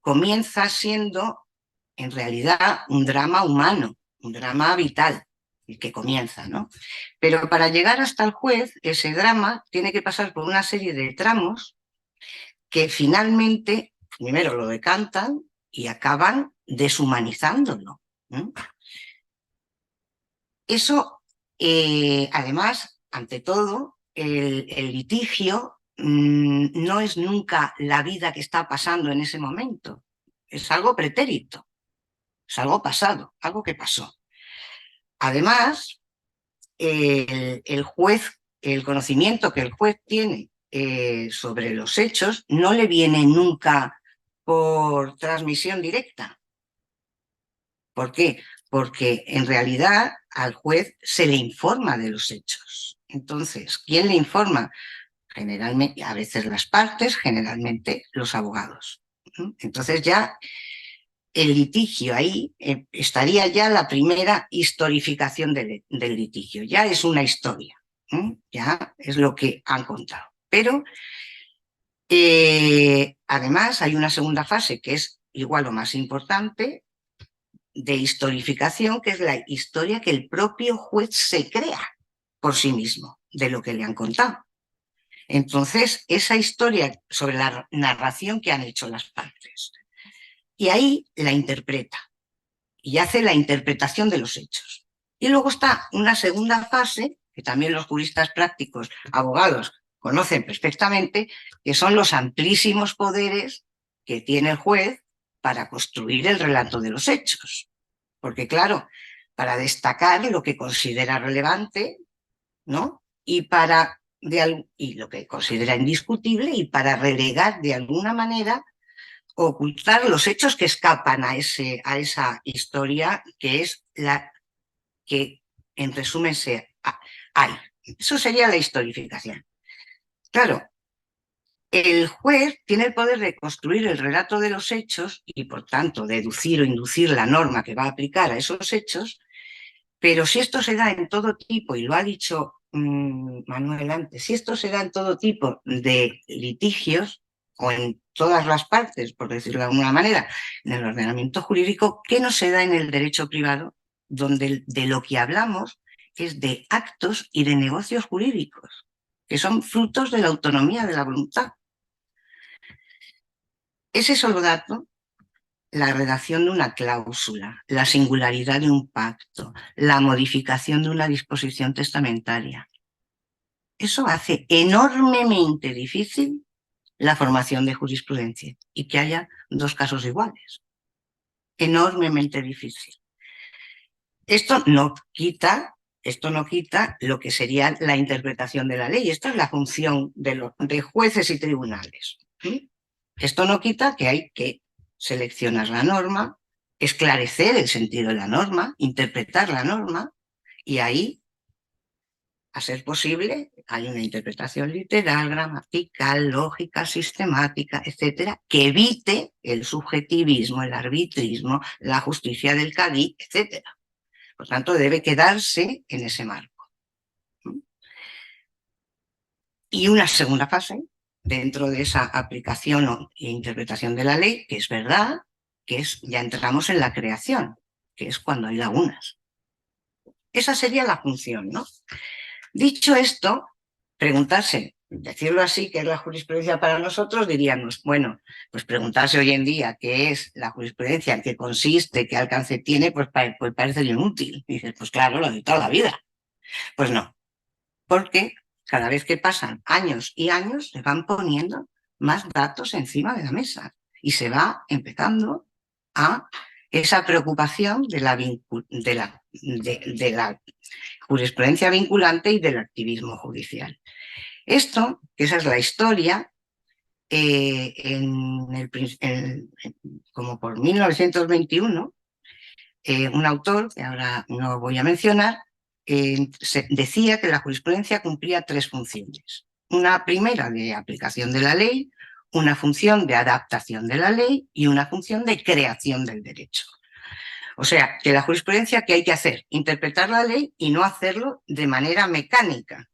comienza siendo en realidad un drama humano, un drama vital, el que comienza, ¿no? Pero para llegar hasta el juez, ese drama tiene que pasar por una serie de tramos que finalmente, primero lo decantan y acaban deshumanizándolo. Eso, además, ante todo, el litigio no es nunca la vida que está pasando en ese momento, es algo pretérito, es algo pasado, algo que pasó. Además, el juez, el conocimiento que el juez tiene sobre los hechos no le viene nunca por transmisión directa. ¿Por qué? Porque en realidad al juez se le informa de los hechos. Entonces, ¿quién le informa? Generalmente, a veces las partes, generalmente los abogados. Entonces ya el litigio ahí estaría ya la primera historificación del litigio. Ya es una historia, ya es lo que han contado. Pero además hay una segunda fase que es igual o más importante, de historificación, que es la historia que el propio juez se crea por sí mismo de lo que le han contado. Entonces, esa historia sobre la narración que han hecho las partes, y ahí la interpreta y hace la interpretación de los hechos. Y luego está una segunda fase, que también los juristas prácticos, abogados, conocen perfectamente, que son los amplísimos poderes que tiene el juez para construir el relato de los hechos. Porque claro, para destacar lo que considera relevante, ¿no? Y lo que considera indiscutible, y para relegar de alguna manera, ocultar los hechos que escapan a esa historia, que es la que en resumen hay. Eso sería la historificación. Claro, el juez tiene el poder de construir el relato de los hechos y, por tanto, deducir o inducir la norma que va a aplicar a esos hechos, pero si esto se da en todo tipo, y lo ha dicho Manuel antes, si esto se da en todo tipo de litigios o en todas las partes, por decirlo de alguna manera, en el ordenamiento jurídico, ¿qué no se da en el derecho privado? Donde de lo que hablamos es de actos y de negocios jurídicos, que son frutos de la autonomía de la voluntad. Ese solo dato, la redacción de una cláusula, la singularidad de un pacto, la modificación de una disposición testamentaria, eso hace enormemente difícil la formación de jurisprudencia y que haya dos casos iguales. Enormemente difícil. Esto no quita lo que sería la interpretación de la ley. Esto es la función de jueces y tribunales. Esto no quita que hay que seleccionar la norma, esclarecer el sentido de la norma, interpretar la norma, y ahí, a ser posible, hay una interpretación literal, gramatical, lógica, sistemática, etcétera, que evite el subjetivismo, el arbitrismo, la justicia del cadí, etcétera. Por tanto, debe quedarse en ese marco. Y una segunda fase, dentro de esa aplicación e interpretación de la ley, que es verdad, que es, ya entramos en la creación, que es cuando hay lagunas. Esa sería la función, ¿no? Dicho esto, preguntarse, decirlo así, ¿qué es la jurisprudencia para nosotros? Diríamos, bueno, pues preguntarse hoy en día qué es la jurisprudencia, en qué consiste, qué alcance tiene, pues parece inútil. Y dices, pues claro, lo de toda la vida. Pues no, porque cada vez que pasan años y años se van poniendo más datos encima de la mesa y se va empezando a esa preocupación de la jurisprudencia vinculante y del activismo judicial. Esto, que esa es la historia, como por 1921, un autor, que ahora no voy a mencionar, decía que la jurisprudencia cumplía tres funciones. Una primera de aplicación de la ley, una función de adaptación de la ley y una función de creación del derecho. O sea, que la jurisprudencia, ¿qué hay que hacer? Interpretar la ley y no hacerlo de manera mecánica.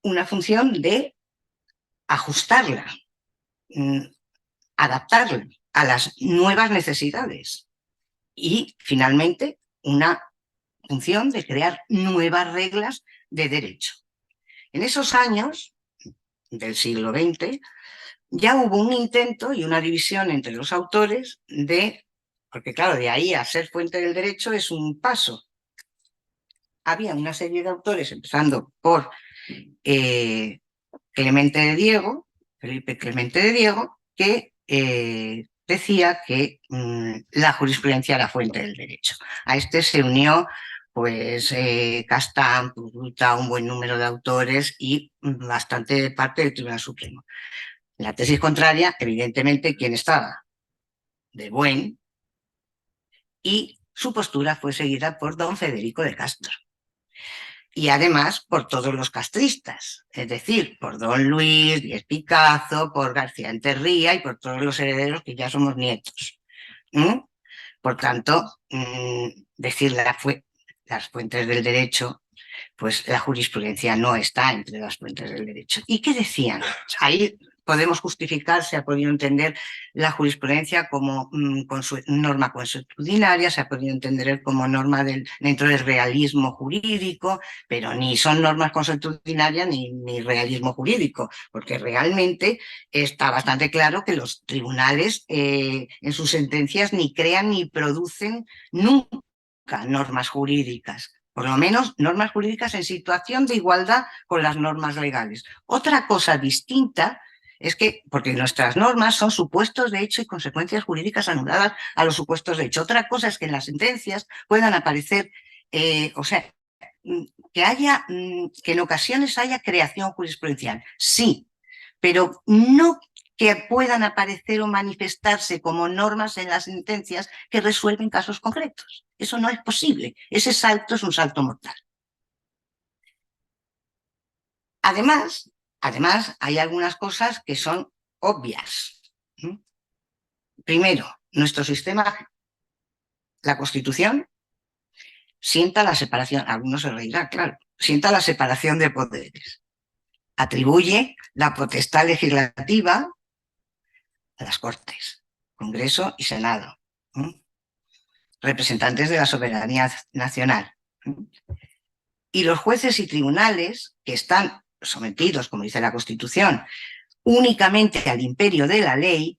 Una función de ajustarla, adaptarla a las nuevas necesidades. Y, finalmente, una función de crear nuevas reglas de derecho. En esos años del siglo XX ya hubo un intento y una división entre los autores porque claro, de ahí a ser fuente del derecho es un paso. Había una serie de autores, empezando por Felipe Clemente de Diego, que decía que la jurisprudencia era fuente del derecho. A este se unió pues Castán, Puruta, un buen número de autores y bastante parte del Tribunal Supremo. En la tesis contraria, evidentemente, ¿quién estaba? De Buen, y su postura fue seguida por don Federico de Castro. Y además por todos los castristas, es decir, por don Luis Díez Picazo, por García Enterría y por todos los herederos que ya somos nietos. Por tanto, decir las fuentes del derecho, pues la jurisprudencia no está entre las fuentes del derecho. ¿Y qué decían? Ahí podemos justificar, se ha podido entender la jurisprudencia como norma consuetudinaria, se ha podido entender como norma dentro del realismo jurídico, pero ni son normas consuetudinarias ni realismo jurídico, porque realmente está bastante claro que los tribunales en sus sentencias ni crean ni producen nunca normas jurídicas. Por lo menos normas jurídicas en situación de igualdad con las normas legales. Otra cosa distinta es que, porque nuestras normas son supuestos de hecho y consecuencias jurídicas anuladas a los supuestos de hecho. Otra cosa es que en las sentencias puedan aparecer, o sea, que en ocasiones haya creación jurisprudencial. Sí, pero no que puedan aparecer o manifestarse como normas en las sentencias que resuelven casos concretos. Eso no es posible. Ese salto es un salto mortal. Además, hay algunas cosas que son obvias. Primero, nuestro sistema, la Constitución, sienta la separación, algunos se reirán, claro, sienta la separación de poderes. Atribuye la potestad legislativa a las Cortes, Congreso y Senado, representantes de la soberanía nacional. Y los jueces y tribunales, que están sometidos, como dice la Constitución, únicamente al imperio de la ley,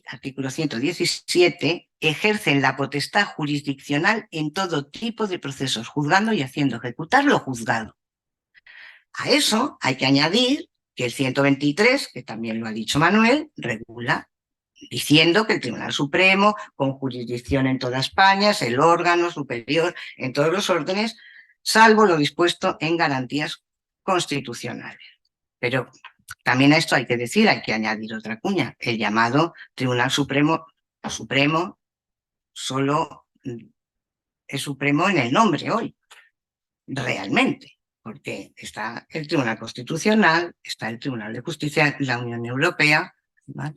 artículo 117, ejercen la potestad jurisdiccional en todo tipo de procesos, juzgando y haciendo ejecutar lo juzgado. A eso hay que añadir que el 123, que también lo ha dicho Manuel, regula diciendo que el Tribunal Supremo, con jurisdicción en toda España, es el órgano superior en todos los órdenes, salvo lo dispuesto en garantías constitucionales. Pero también a esto hay que decir, hay que añadir otra cuña. El llamado Tribunal Supremo solo es supremo en el nombre hoy, realmente, porque está el Tribunal Constitucional, está el Tribunal de Justicia de la Unión Europea, ¿vale?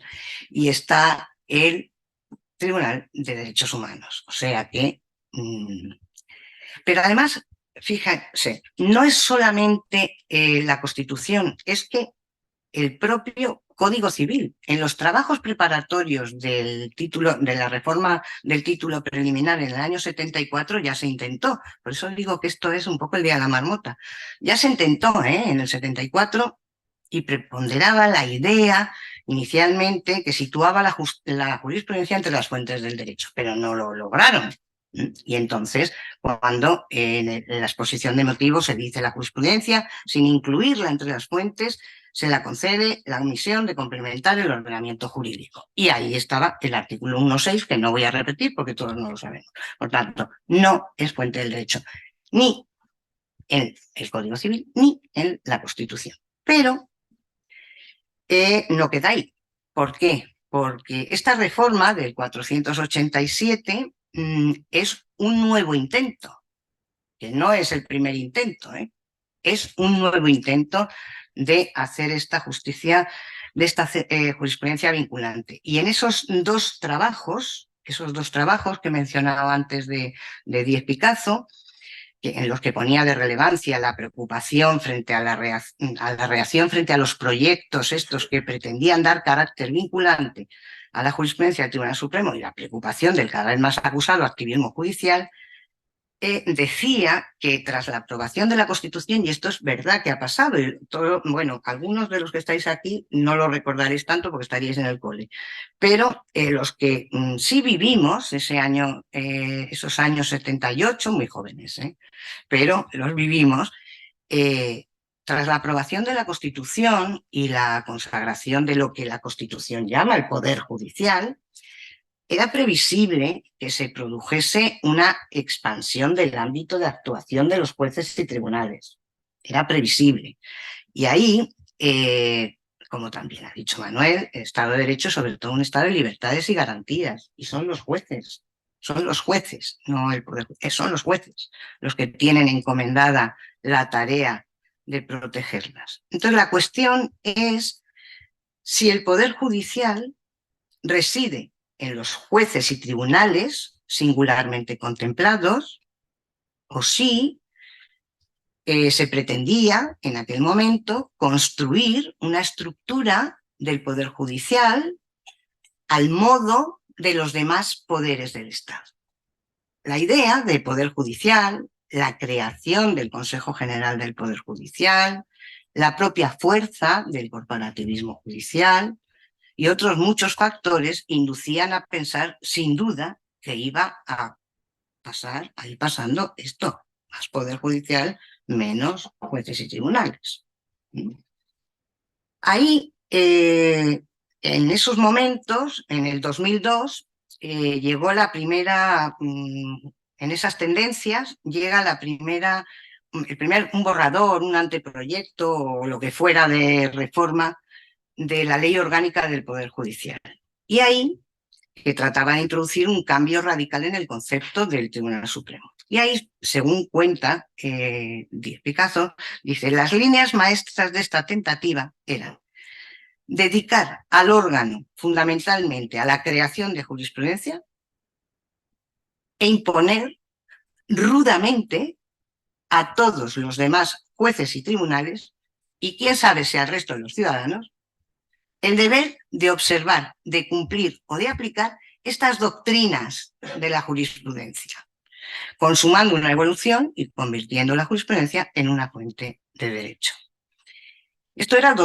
Y está el Tribunal de Derechos Humanos. O sea que... pero además, fíjense, no es solamente la Constitución, es que el propio Código Civil. En los trabajos preparatorios de la reforma del título preliminar en el año 74 ya se intentó. Por eso digo que esto es un poco el día de la marmota. Ya se intentó en el 74 y preponderaba la idea inicialmente que situaba la jurisprudencia entre las fuentes del derecho, pero no lo lograron. Y entonces, cuando en la exposición de motivos se dice la jurisprudencia, sin incluirla entre las fuentes, se la concede la omisión de complementar el ordenamiento jurídico. Y ahí estaba el artículo 1.6, que no voy a repetir porque todos no lo sabemos. Por tanto, no es fuente del derecho, ni en el Código Civil, ni en la Constitución. Pero no queda ahí. ¿Por qué? Porque esta reforma del 487 es un nuevo intento, que no es el primer intento, es un nuevo intento de hacer esta justicia, de esta jurisprudencia vinculante. Y en esos dos trabajos que he mencionado antes de Díez Picazo, en los que ponía de relevancia la preocupación frente a la reacción frente a los proyectos estos que pretendían dar carácter vinculante a la jurisprudencia del Tribunal Supremo y la preocupación del cada vez más acusado activismo judicial, decía que tras la aprobación de la Constitución, y esto es verdad que ha pasado, y bueno, algunos de los que estáis aquí no lo recordaréis tanto porque estaríais en el cole, pero los que sí vivimos ese año, esos años 78, muy jóvenes, pero los vivimos, tras la aprobación de la Constitución y la consagración de lo que la Constitución llama el Poder Judicial, era previsible que se produjese una expansión del ámbito de actuación de los jueces y tribunales. Era previsible. Y ahí, como también ha dicho Manuel, el Estado de Derecho es sobre todo un Estado de libertades y garantías. Y son los jueces, no el Poder Judicial, son los jueces los que tienen encomendada la tarea de protegerlas. Entonces, la cuestión es si el Poder Judicial reside en los jueces y tribunales singularmente contemplados, o si se pretendía en aquel momento construir una estructura del Poder Judicial al modo de los demás poderes del Estado. La idea del Poder Judicial, la creación del Consejo General del Poder Judicial, la propia fuerza del corporativismo judicial, y otros muchos factores inducían a pensar, sin duda, que iba a ir pasando esto, más poder judicial, menos jueces y tribunales. Ahí, en esos momentos, en el 2002, llegó la primera, en esas tendencias, llega la primera, un borrador, un anteproyecto o lo que fuera de reforma de la Ley Orgánica del Poder Judicial. Y ahí que trataba de introducir un cambio radical en el concepto del Tribunal Supremo. Y ahí, según cuenta Díez Picazo, dice, las líneas maestras de esta tentativa eran dedicar al órgano fundamentalmente a la creación de jurisprudencia e imponer rudamente a todos los demás jueces y tribunales, y quién sabe si al resto de los ciudadanos, el deber de observar, de cumplir o de aplicar estas doctrinas de la jurisprudencia, consumando una evolución y convirtiendo la jurisprudencia en una fuente de derecho. Esto era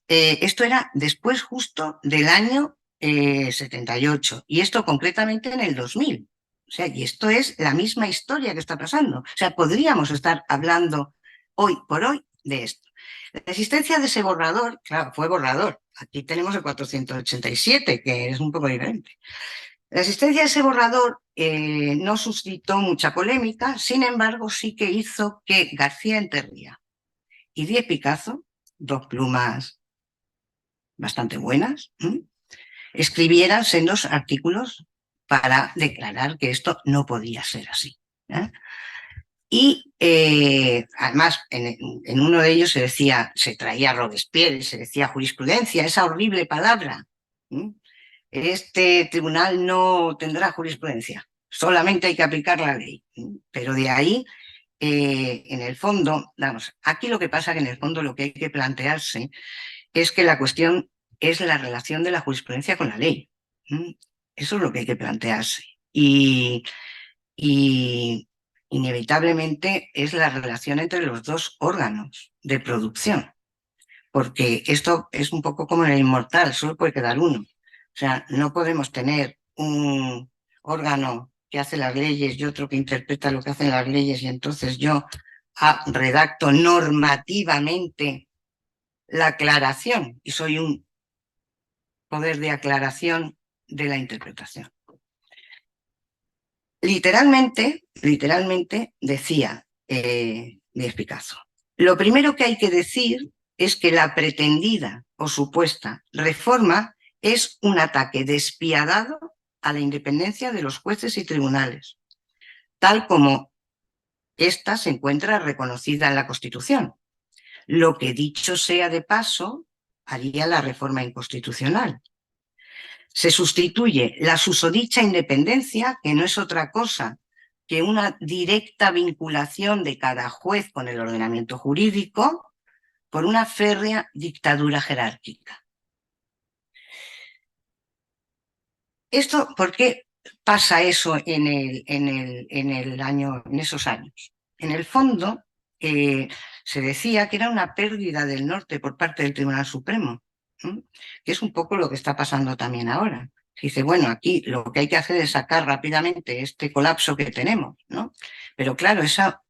esto era después justo del año 78, y esto concretamente en el 2000. O sea, y esto es la misma historia que está pasando. O sea, podríamos estar hablando hoy por hoy de esto. La existencia de ese borrador, claro, fue borrador. Aquí tenemos el 487, que es un poco diferente. La existencia de ese borrador no suscitó mucha polémica, sin embargo, sí que hizo que García Enterría y Díez Picazo, dos plumas bastante buenas, escribieran sendos artículos para declarar que esto no podía ser así. Y además en uno de ellos se traía Robespierre, se decía jurisprudencia, esa horrible palabra. Este tribunal no tendrá jurisprudencia, solamente hay que aplicar la ley. Pero de ahí, en el fondo, vamos, aquí lo que pasa es que en el fondo lo que hay que plantearse es que la cuestión es la relación de la jurisprudencia con la ley. Eso es lo que hay que plantearse. Y inevitablemente es la relación entre los dos órganos de producción, porque esto es un poco como en el inmortal, solo puede quedar uno. O sea, no podemos tener un órgano que hace las leyes y otro que interpreta lo que hacen las leyes, y entonces yo redacto normativamente la aclaración y soy un poder de aclaración de la interpretación. Literalmente decía Díez Picazo, lo primero que hay que decir es que la pretendida o supuesta reforma es un ataque despiadado a la independencia de los jueces y tribunales, tal como ésta se encuentra reconocida en la Constitución, lo que, dicho sea de paso, haría la reforma inconstitucional. Se sustituye la susodicha independencia, que no es otra cosa que una directa vinculación de cada juez con el ordenamiento jurídico, por una férrea dictadura jerárquica. ¿Por qué pasa eso en esos años? En el fondo, se decía que era una pérdida del norte por parte del Tribunal Supremo, que es un poco lo que está pasando también ahora. Dice, bueno, aquí lo que hay que hacer es sacar rápidamente este colapso que tenemos, ¿no? Pero claro, esa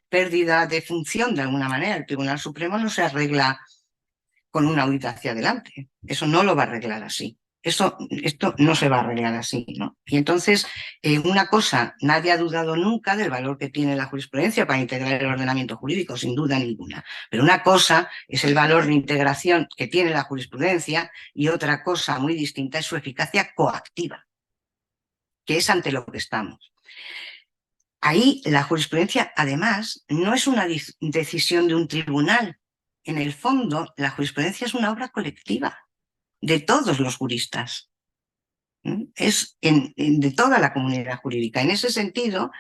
pérdida de función, de alguna manera, el Tribunal Supremo no se arregla con una huida hacia adelante. Eso no lo va a arreglar así. Esto no se va a arreglar así, ¿no? Y entonces, una cosa, nadie ha dudado nunca del valor que tiene la jurisprudencia para integrar el ordenamiento jurídico, sin duda ninguna. Pero una cosa es el valor de integración que tiene la jurisprudencia y otra cosa muy distinta es su eficacia coactiva, que es ante lo que estamos. Ahí la jurisprudencia, además, no es una decisión de un tribunal. En el fondo, la jurisprudencia es una obra colectiva de todos los juristas. Es de toda la comunidad jurídica. En ese sentido,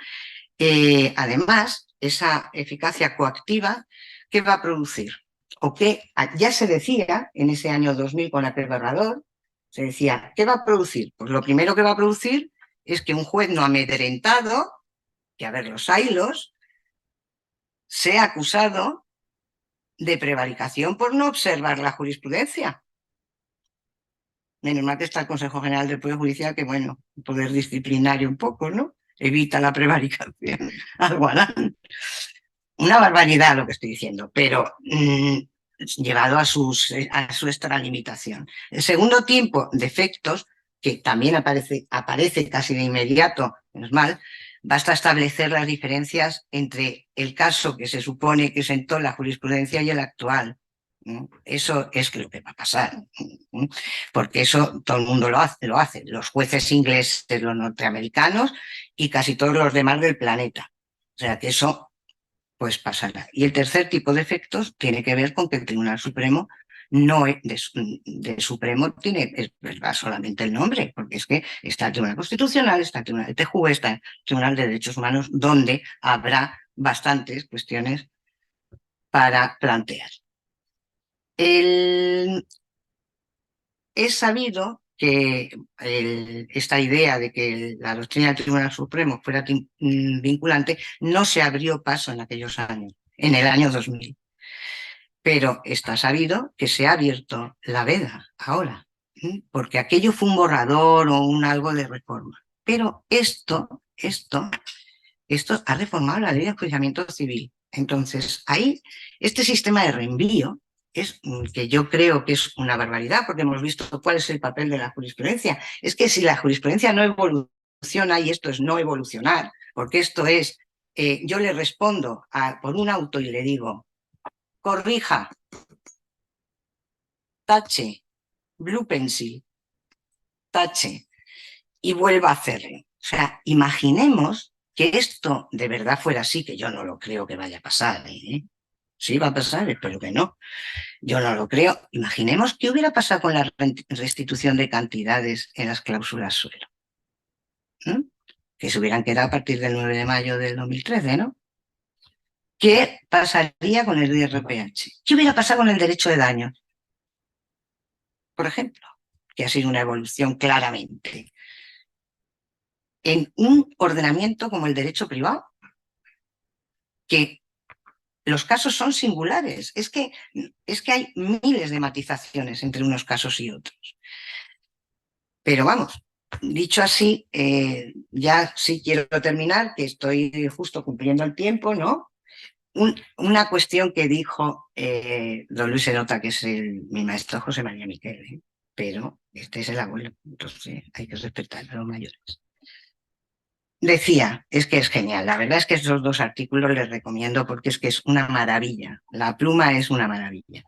además, esa eficacia coactiva, ¿qué va a producir? O que ya se decía en ese año 2000 con aquel borrador, se decía, ¿qué va a producir? Pues lo primero que va a producir es que un juez no amedrentado, que a ver los haylos, sea acusado de prevaricación por no observar la jurisprudencia. Menos mal que está el Consejo General del Poder Judicial, que bueno, poder disciplinario un poco, ¿no? Evita la prevaricación. Algo harán. Una barbaridad lo que estoy diciendo, pero llevado a su extralimitación. El segundo tipo de efectos, que también aparece casi de inmediato, menos mal, basta establecer las diferencias entre el caso que se supone que sentó la jurisprudencia y el actual. Eso es lo que va a pasar, porque eso todo el mundo lo hace, los jueces ingleses, los norteamericanos y casi todos los demás del planeta. O sea que eso pues pasará. Y el tercer tipo de efectos tiene que ver con que el Tribunal Supremo no es de Supremo es solamente el nombre, porque es que está el Tribunal Constitucional, está el Tribunal de TJUE, está el Tribunal de Derechos Humanos, donde habrá bastantes cuestiones para plantear. Es sabido que esta idea de que la doctrina del Tribunal Supremo fuera vinculante no se abrió paso en aquellos años, en el año 2000. Pero está sabido que se ha abierto la veda ahora, porque aquello fue un borrador o un algo de reforma. Pero esto ha reformado la ley de enjuiciamiento civil. Entonces, ahí, este sistema de reenvío es que yo creo que es una barbaridad, porque hemos visto cuál es el papel de la jurisprudencia. Es que si la jurisprudencia no evoluciona, y esto es no evolucionar, porque esto es, yo le respondo por un auto y le digo, corrija, tache, blue pencil, tache, y vuelva a hacerlo. O sea, imaginemos que esto de verdad fuera así, que yo no lo creo que vaya a pasar, ¿eh? Sí va a pasar, espero que no. Yo no lo creo. Imaginemos qué hubiera pasado con la restitución de cantidades en las cláusulas suelo. Que se hubieran quedado a partir del 9 de mayo del 2013, ¿no? ¿Qué pasaría con el IRPH? ¿Qué hubiera pasado con el derecho de daño? Por ejemplo, que ha sido una evolución claramente en un ordenamiento como el derecho privado, que los casos son singulares. Es que hay miles de matizaciones entre unos casos y otros. Pero vamos, dicho así, ya sí quiero terminar, que estoy justo cumpliendo el tiempo, ¿no? Una cuestión que dijo don Luis se nota que es mi maestro José María Miquel, ¿eh? Pero este es el abuelo, entonces hay que respetar a los mayores. Decía, es que es genial, la verdad es que esos dos artículos les recomiendo porque es que es una maravilla, la pluma es una maravilla.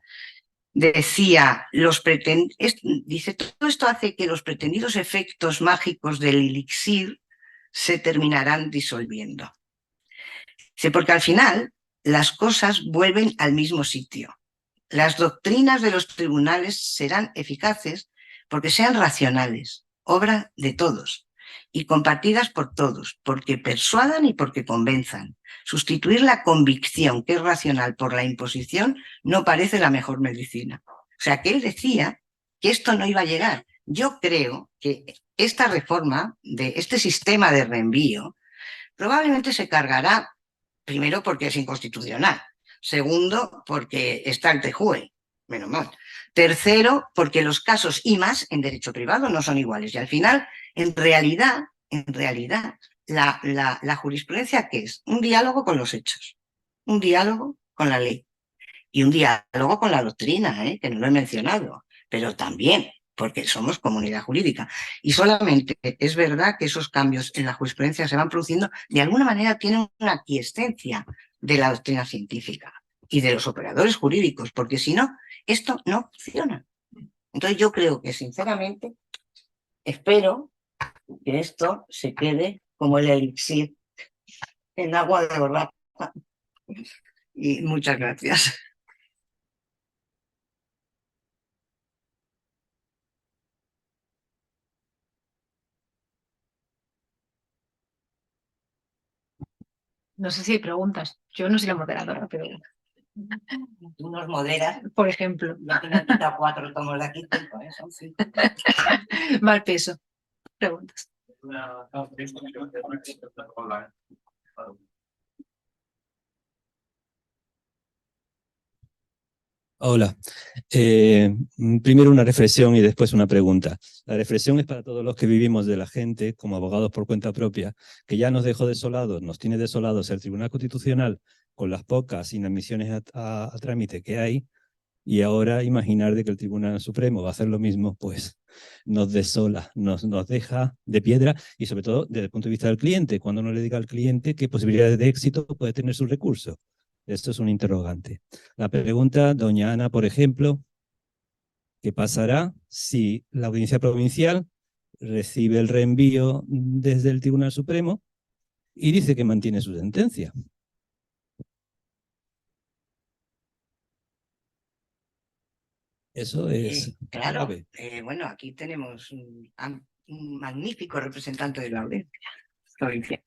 Decía, dice, todo esto hace que los pretendidos efectos mágicos del elixir se terminarán disolviendo. Dice, porque al final las cosas vuelven al mismo sitio. Las doctrinas de los tribunales serán eficaces porque sean racionales, obra de todos y compartidas por todos, porque persuadan y porque convenzan. Sustituir la convicción, que es racional, por la imposición no parece la mejor medicina. O sea, que él decía que esto no iba a llegar. Yo creo que esta reforma de este sistema de reenvío probablemente se cargará, primero porque es inconstitucional, segundo porque está el TJUE, menos mal, tercero porque los casos y más en derecho privado no son iguales y al final, en realidad, la jurisprudencia, ¿qué es? Un diálogo con los hechos, un diálogo con la ley y un diálogo con la doctrina, que no lo he mencionado, pero también porque somos comunidad jurídica. Y solamente es verdad que esos cambios en la jurisprudencia se van produciendo, de alguna manera tienen una aquiescencia de la doctrina científica y de los operadores jurídicos, porque si no, esto no funciona. Entonces yo creo que, sinceramente, espero que esto se quede como el elixir en agua de borraja. Y muchas gracias. No sé si hay preguntas. Yo no soy la moderadora, pero Tú nos moderas, por ejemplo, ya que me han quitado 4 tomos de aquí, 5, eso sí. mal peso. Preguntas. Hola. Primero una reflexión y después una pregunta. La reflexión es para todos los que vivimos de la gente, como abogados por cuenta propia, que ya nos dejó desolados, nos tiene desolados el Tribunal Constitucional con las pocas inadmisiones a trámite que hay, y ahora imaginar de que el Tribunal Supremo va a hacer lo mismo, pues nos desola, nos deja de piedra, y sobre todo desde el punto de vista del cliente, cuando uno le diga al cliente qué posibilidades de éxito puede tener su recurso. Esto es un interrogante. La pregunta, doña Ana, por ejemplo, ¿qué pasará si la Audiencia Provincial recibe el reenvío desde el Tribunal Supremo y dice que mantiene su sentencia? Eso es claro, grave. bueno, aquí tenemos un magnífico representante de la audiencia,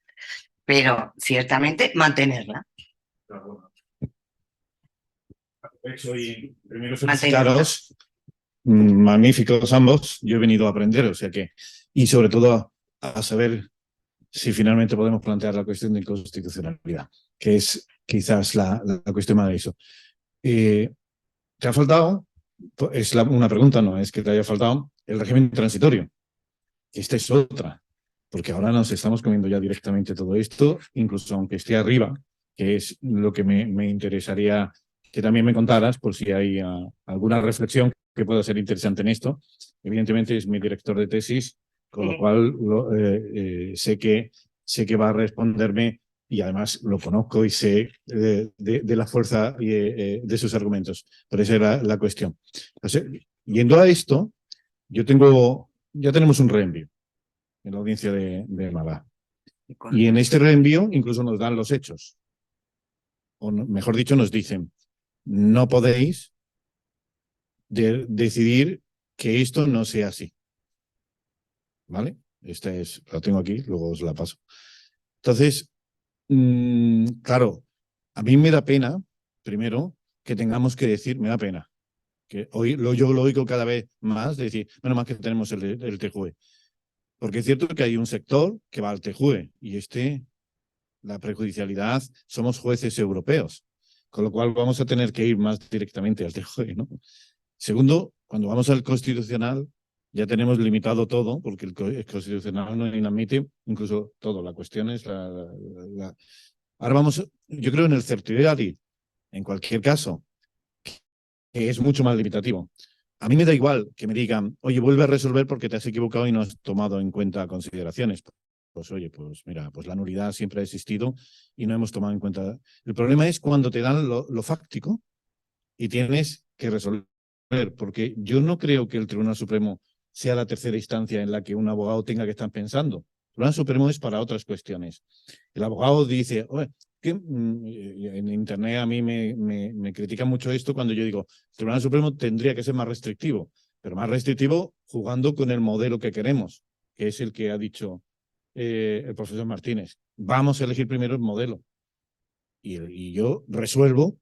pero ciertamente mantenerla. Soy primero felicitaros, magníficos ambos. Yo he venido a aprender, o sea que, y sobre todo a saber si finalmente podemos plantear la cuestión de inconstitucionalidad, que es quizás la cuestión más de eso. ¿Te ha faltado? Es una pregunta, no es que te haya faltado el régimen transitorio. Esta es otra, porque ahora nos estamos comiendo ya directamente todo esto, incluso aunque esté arriba, que es lo que me interesaría que también me contaras, por si hay alguna reflexión que pueda ser interesante en esto. Evidentemente es mi director de tesis, con lo cual sé que va a responderme, y además lo conozco y sé de la fuerza de sus argumentos. Pero esa era la cuestión. Entonces, yendo a esto, ya tenemos un reenvío en la audiencia de Málaga. Y en este reenvío incluso nos dan los hechos. O mejor dicho, nos dicen, no podéis decidir que esto no sea así. ¿Vale? Esta es, la tengo aquí, luego os la paso. Entonces, claro, a mí me da pena, primero, que tengamos que decir, me da pena, que hoy yo lo oigo cada vez más, decir, menos mal que tenemos el TJUE. Porque es cierto que hay un sector que va al TJUE y la prejudicialidad, somos jueces europeos, con lo cual vamos a tener que ir más directamente al TJUE, ¿no? Segundo, cuando vamos al Constitucional, Ya tenemos limitado todo, porque el Constitucional no admite incluso todo. La cuestión es Ahora vamos, yo creo en el certiorari, en cualquier caso, que es mucho más limitativo. A mí me da igual que me digan, oye, vuelve a resolver porque te has equivocado y no has tomado en cuenta consideraciones. Pues oye, pues mira, pues la nulidad siempre ha existido y no hemos tomado en cuenta. El problema es cuando te dan lo fáctico y tienes que resolver, porque yo no creo que el Tribunal Supremo sea la tercera instancia en la que un abogado tenga que estar pensando. El Tribunal Supremo es para otras cuestiones. El abogado dice, oye, en Internet a mí me critican mucho esto cuando yo digo, el Tribunal Supremo tendría que ser más restrictivo, pero más restrictivo jugando con el modelo que queremos, que es el que ha dicho el profesor Martínez. Vamos a elegir primero el modelo. Y yo resuelvo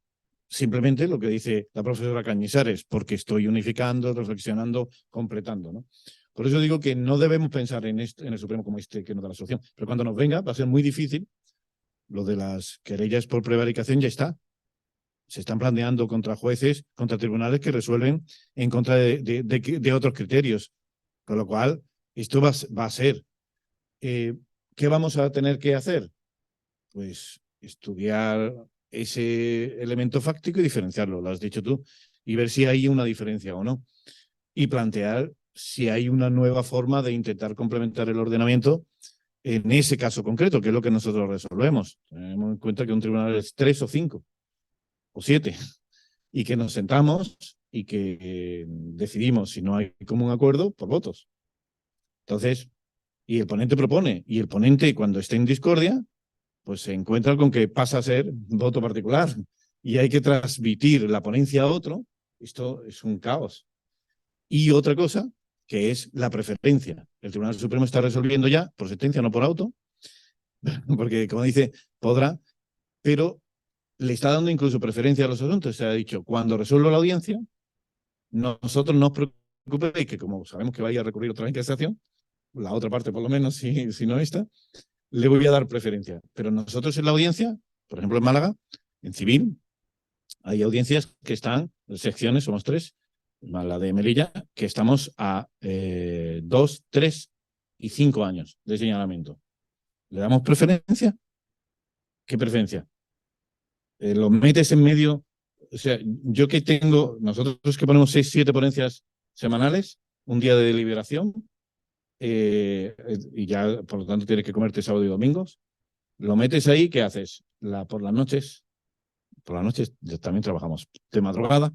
simplemente lo que dice la profesora Cañizares, porque estoy unificando, reflexionando, completando, ¿no? Por eso digo que no debemos pensar en el Supremo como que nos da la solución. Pero cuando nos venga va a ser muy difícil. Lo de las querellas por prevaricación ya está. Se están planteando contra jueces, contra tribunales que resuelven en contra de otros criterios. Con lo cual, esto va a ser. ¿Qué vamos a tener que hacer? Pues estudiar ese elemento fáctico y diferenciarlo, lo has dicho tú, y ver si hay una diferencia o no. Y plantear si hay una nueva forma de intentar complementar el ordenamiento en ese caso concreto, que es lo que nosotros resolvemos. Tenemos en cuenta que un tribunal es 3 o 5 o 7 y que nos sentamos y que decidimos si no hay común acuerdo por votos. Entonces, y el ponente propone, y el ponente cuando esté en discordia, pues se encuentra con que pasa a ser voto particular y hay que transmitir la ponencia a otro. Esto es un caos. Y otra cosa, que es la preferencia. El Tribunal Supremo está resolviendo ya por sentencia, no por auto, porque como dice, podrá, pero le está dando incluso preferencia a los asuntos. Se ha dicho, cuando resuelva la audiencia, nosotros no os preocupéis que como sabemos que vaya a recurrir otra vez en casación, la otra parte por lo menos, si no esta, le voy a dar preferencia. Pero nosotros en la audiencia, por ejemplo en Málaga, en civil, hay audiencias que están, secciones, somos 3, más la de Melilla, que estamos a 2, 3 y 5 años de señalamiento. ¿Le damos preferencia? ¿Qué preferencia? ¿Lo metes en medio? O sea, yo que tengo, nosotros que ponemos 6, 7 ponencias semanales, un día de deliberación, y ya, por lo tanto, tienes que comerte sábado y domingos. Lo metes ahí, ¿qué haces? Por las noches también trabajamos de madrugada.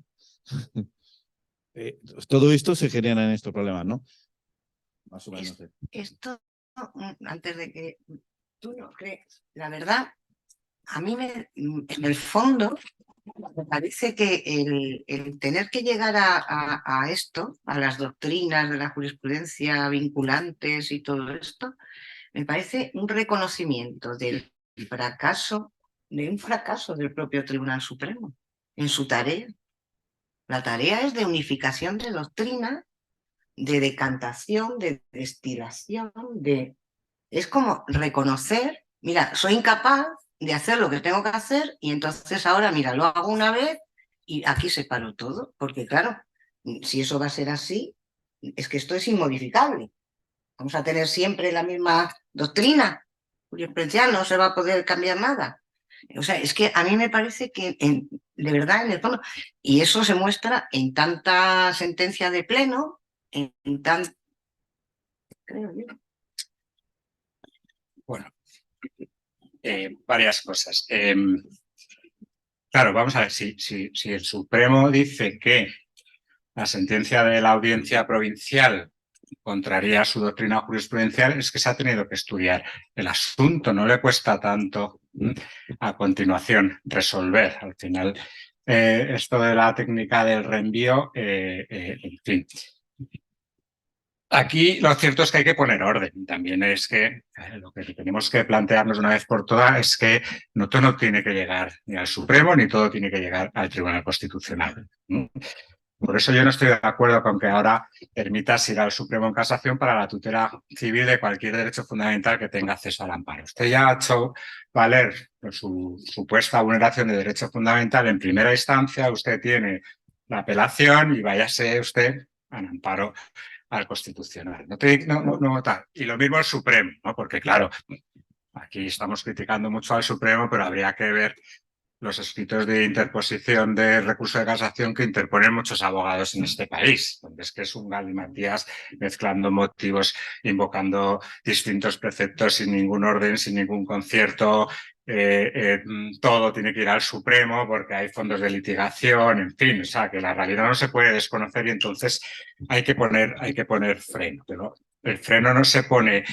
Todo esto se genera en estos problemas, ¿no? Más o menos. Esto, antes de que tú no crees, la verdad, a mí en el fondo me parece que el tener que llegar a esto, a las doctrinas de la jurisprudencia vinculantes y todo esto, me parece un reconocimiento del fracaso, de un fracaso del propio Tribunal Supremo en su tarea. La tarea es de unificación de doctrina, de decantación, de destilación, es como reconocer, mira, soy incapaz de hacer lo que tengo que hacer y entonces ahora, mira, lo hago una vez y aquí se paró todo, porque claro, si eso va a ser así, es que esto es inmodificable. Vamos a tener siempre la misma doctrina jurisprudencial, no se va a poder cambiar nada. O sea, es que a mí me parece que de verdad, en el fondo, y eso se muestra en tanta sentencia de pleno, en tan, creo yo. Bueno, varias cosas. Claro, vamos a ver, si el Supremo dice que la sentencia de la audiencia provincial contraría su doctrina jurisprudencial, es que se ha tenido que estudiar el asunto, no le cuesta tanto a continuación resolver. Al final, esto de la técnica del reenvío, en fin. Aquí lo cierto es que hay que poner orden. También es que lo que tenemos que plantearnos una vez por todas es que no todo no tiene que llegar ni al Supremo ni todo tiene que llegar al Tribunal Constitucional. Por eso yo no estoy de acuerdo con que ahora permitas ir al Supremo en casación para la tutela civil de cualquier derecho fundamental que tenga acceso al amparo. Usted ya ha hecho valer su supuesta vulneración de derecho fundamental en primera instancia, usted tiene la apelación y váyase usted al amparo al Constitucional. Tal. Y lo mismo el Supremo, ¿no? Porque claro, aquí estamos criticando mucho al Supremo, pero habría que ver los escritos de interposición de recurso de casación que interponen muchos abogados en este país, donde es que es un galimatías mezclando motivos, invocando distintos preceptos sin ningún orden, sin ningún concierto. Todo tiene que ir al Supremo porque hay fondos de litigación, en fin, o sea, que la realidad no se puede desconocer y entonces hay que poner freno. Pero el freno no se pone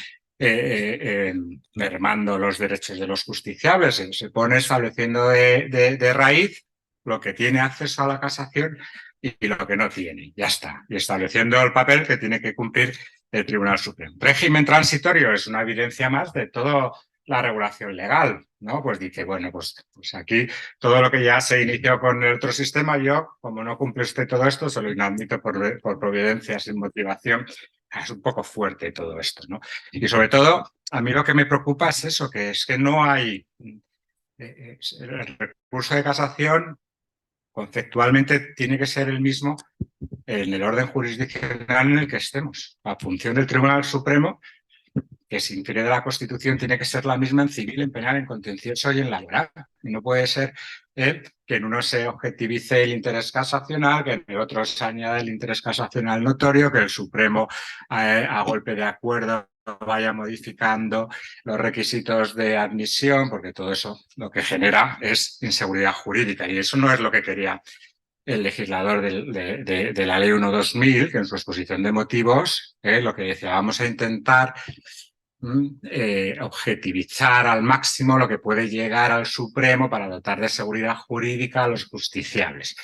mermando los derechos de los justiciables, se pone estableciendo de raíz lo que tiene acceso a la casación y lo que no tiene, ya está, y estableciendo el papel que tiene que cumplir el Tribunal Supremo. Régimen transitorio es una evidencia más de toda la regulación legal, ¿no? Pues dice, bueno, pues aquí todo lo que ya se inició con el otro sistema, yo, como no cumple usted todo esto, se lo inadmito por providencia, sin motivación. Es un poco fuerte todo esto, ¿no? Y sobre todo, a mí lo que me preocupa es eso, que es que no hay el recurso de casación conceptualmente tiene que ser el mismo en el orden jurisdiccional en el que estemos. La función del Tribunal Supremo, que se infiere de la Constitución, tiene que ser la misma en civil, en penal, en contencioso y en laboral. Y no puede ser que en uno se objetivice el interés casacional, que en el otro se añada el interés casacional notorio, que el Supremo a golpe de acuerdo vaya modificando los requisitos de admisión, porque todo eso lo que genera es inseguridad jurídica y eso no es lo que quería el legislador de la Ley 1/2000, que en su exposición de motivos lo que decía, vamos a intentar objetivizar al máximo lo que puede llegar al Supremo para dotar de seguridad jurídica a los justiciables.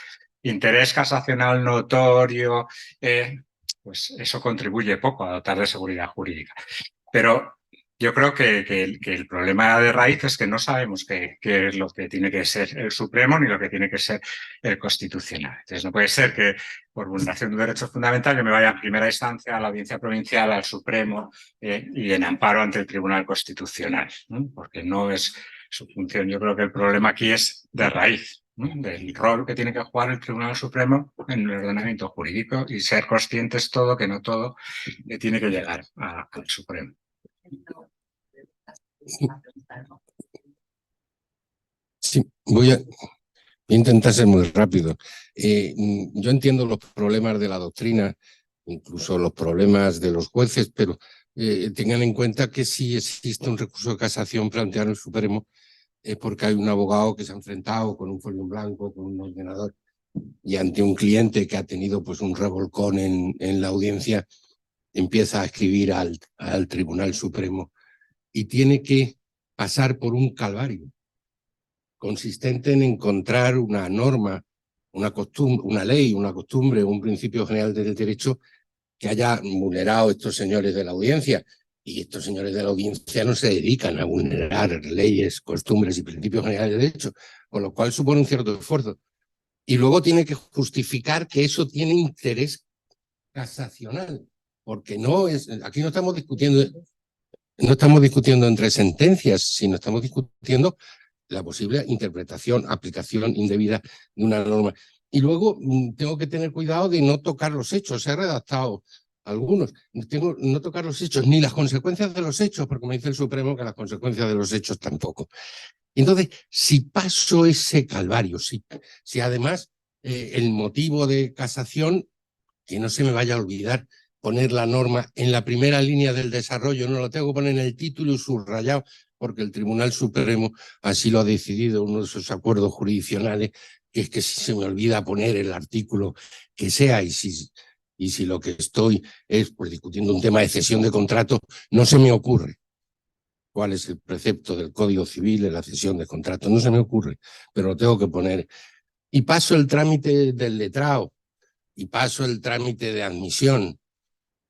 Interés casacional notorio, pues eso contribuye poco a dotar de seguridad jurídica. Pero yo creo que el problema de raíz es que no sabemos qué es lo que tiene que ser el Supremo ni lo que tiene que ser el Constitucional. Entonces no puede ser que por vulneración de un derecho fundamental yo me vaya en primera instancia a la Audiencia Provincial, al Supremo y en amparo ante el Tribunal Constitucional, ¿no? Porque no es su función. Yo creo que el problema aquí es de raíz, ¿no? Del rol que tiene que jugar el Tribunal Supremo en el ordenamiento jurídico y ser conscientes todo que no todo tiene que llegar al Supremo. Sí, voy a intentar ser muy rápido. Yo entiendo los problemas de la doctrina, incluso los problemas de los jueces, pero tengan en cuenta que si existe un recurso de casación planteado en el Supremo es porque hay un abogado que se ha enfrentado con un folio en blanco, con un ordenador, y ante un cliente que ha tenido pues un revolcón en la audiencia, empieza a escribir al Tribunal Supremo y tiene que pasar por un calvario consistente en encontrar una norma, una costumbre, una ley, una costumbre, un principio general del derecho que haya vulnerado estos señores de la audiencia. Y estos señores de la audiencia no se dedican a vulnerar leyes, costumbres y principios generales de derecho, con lo cual supone un cierto esfuerzo. Y luego tiene que justificar que eso tiene interés casacional, porque no es, aquí no estamos discutiendo entre sentencias, sino estamos discutiendo la posible interpretación, aplicación indebida de una norma. Y luego tengo que tener cuidado de no tocar los hechos. Se ha redactado algunos. No tocar los hechos, ni las consecuencias de los hechos, porque me dice el Supremo que las consecuencias de los hechos tampoco. Entonces, si paso ese calvario, si además el motivo de casación, que no se me vaya a olvidar poner la norma en la primera línea del desarrollo, no lo tengo que poner en el título y subrayado, porque el Tribunal Supremo así lo ha decidido, uno de esos acuerdos jurisdiccionales, que es que si se me olvida poner el artículo que sea y si lo que estoy es pues, discutiendo un tema de cesión de contrato, no se me ocurre cuál es el precepto del Código Civil en la cesión de contrato, no se me ocurre, pero lo tengo que poner. Y paso el trámite del letrado, y paso el trámite de admisión,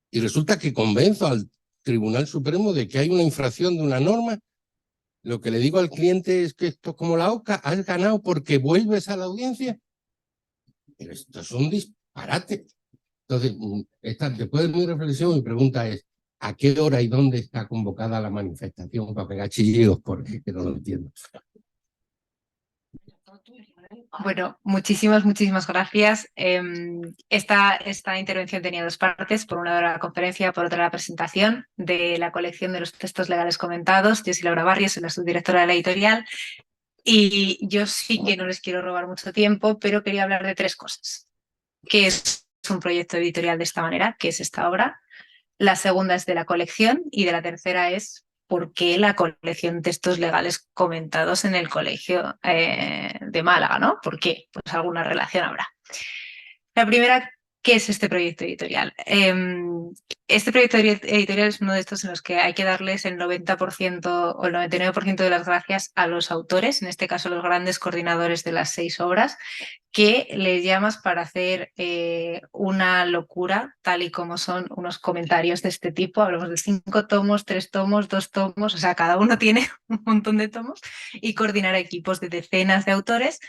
y resulta que convenzo al Tribunal Supremo de que hay una infracción de una norma. Lo que le digo al cliente es que esto es como la OCA, has ganado porque vuelves a la audiencia. Pero esto es un disparate. Entonces, después de mi reflexión, mi pregunta es, ¿a qué hora y dónde está convocada la manifestación para pegar chillidos? Porque no lo entiendo. Bueno, muchísimas gracias. Esta intervención tenía dos partes. Por una lado la conferencia, por otra la presentación de la colección de los textos legales comentados. Yo soy Laura Barrios, soy la subdirectora de la editorial. Y yo sí que no les quiero robar mucho tiempo, pero quería hablar de tres cosas. ¿Qué es un proyecto editorial de esta manera? ¿Qué es esta obra? La segunda es de la colección y de la tercera es por qué la colección de textos legales comentados en el colegio de Málaga, ¿no? ¿Por qué? Pues alguna relación habrá. La primera, ¿qué es este proyecto editorial? Este proyecto editorial es uno de estos en los que hay que darles el 90% o el 99% de las gracias a los autores, en este caso los grandes coordinadores de las 6 obras, que les llamas para hacer una locura, tal y como son unos comentarios de este tipo. Hablamos de 5 tomos, 3 tomos, 2 tomos, o sea, cada uno tiene un montón de tomos, y coordinar equipos de decenas de autores.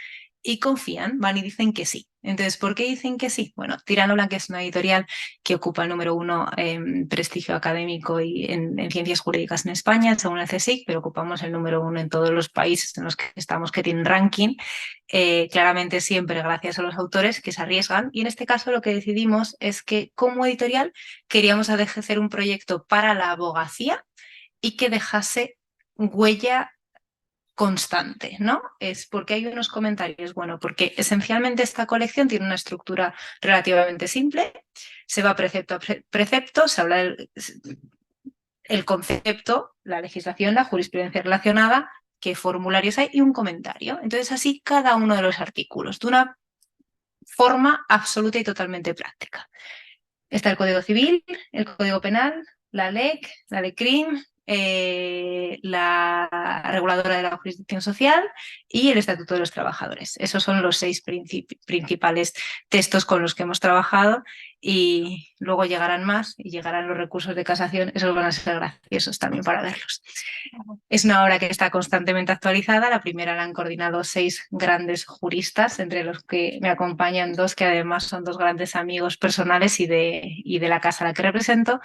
Y confían, van y dicen que sí. Entonces, ¿por qué dicen que sí? Bueno, Tirano Blanca es una editorial que ocupa el número 1 en prestigio académico y en ciencias jurídicas en España, según el CSIC, pero ocupamos el número 1 en todos los países en los que estamos que tienen ranking. Claramente siempre gracias a los autores que se arriesgan. Y en este caso lo que decidimos es que como editorial queríamos hacer un proyecto para la abogacía y que dejase huella constante, ¿no? Es porque hay unos comentarios, bueno, porque esencialmente esta colección tiene una estructura relativamente simple, se va precepto a precepto, se habla el concepto, la legislación, la jurisprudencia relacionada, qué formularios hay y un comentario. Entonces así cada uno de los artículos, de una forma absoluta y totalmente práctica. Está el Código Civil, el Código Penal, la LEC, la LECRIM, la reguladora de la jurisdicción social y el Estatuto de los Trabajadores. Esos son los 6 principales textos con los que hemos trabajado, y luego llegarán más y llegarán los recursos de casación. Esos van a ser graciosos también para verlos. Es una obra que está constantemente actualizada. La primera la han coordinado 6 grandes juristas, entre los que me acompañan 2 que además son 2 grandes amigos personales y de la casa a la que represento.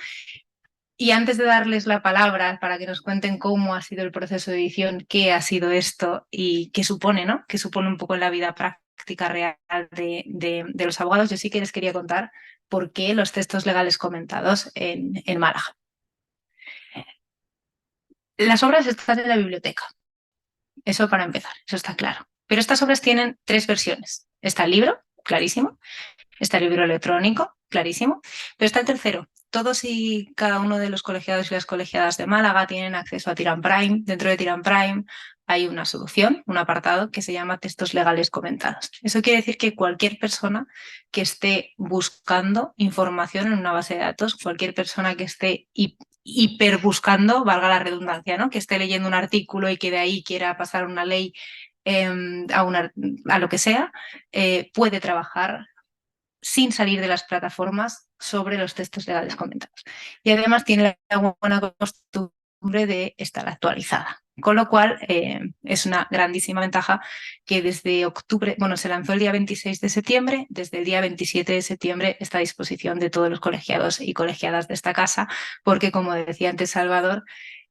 Y antes de darles la palabra para que nos cuenten cómo ha sido el proceso de edición, qué ha sido esto y qué supone, ¿no? Qué supone un poco en la vida práctica real de los abogados, yo sí que les quería contar por qué los textos legales comentados en Málaga. Las obras están en la biblioteca, eso para empezar, eso está claro. Pero estas obras tienen 3 versiones. Está el libro, clarísimo. Está el libro electrónico, clarísimo. Pero está el tercero. Todos y cada uno de los colegiados y las colegiadas de Málaga tienen acceso a Tirán Prime. Dentro de Tirán Prime hay una solución, un apartado que se llama textos legales comentados. Eso quiere decir que cualquier persona que esté buscando información en una base de datos, cualquier persona que esté hiperbuscando, valga la redundancia, ¿no? Que esté leyendo un artículo y que de ahí quiera pasar una ley a lo que sea, puede trabajar sin salir de las plataformas sobre los textos legales comentados. Y además tiene la buena costumbre de estar actualizada. Con lo cual es una grandísima ventaja que desde octubre, bueno, se lanzó el día 26 de septiembre, desde el día 27 de septiembre está a disposición de todos los colegiados y colegiadas de esta casa, porque como decía antes Salvador,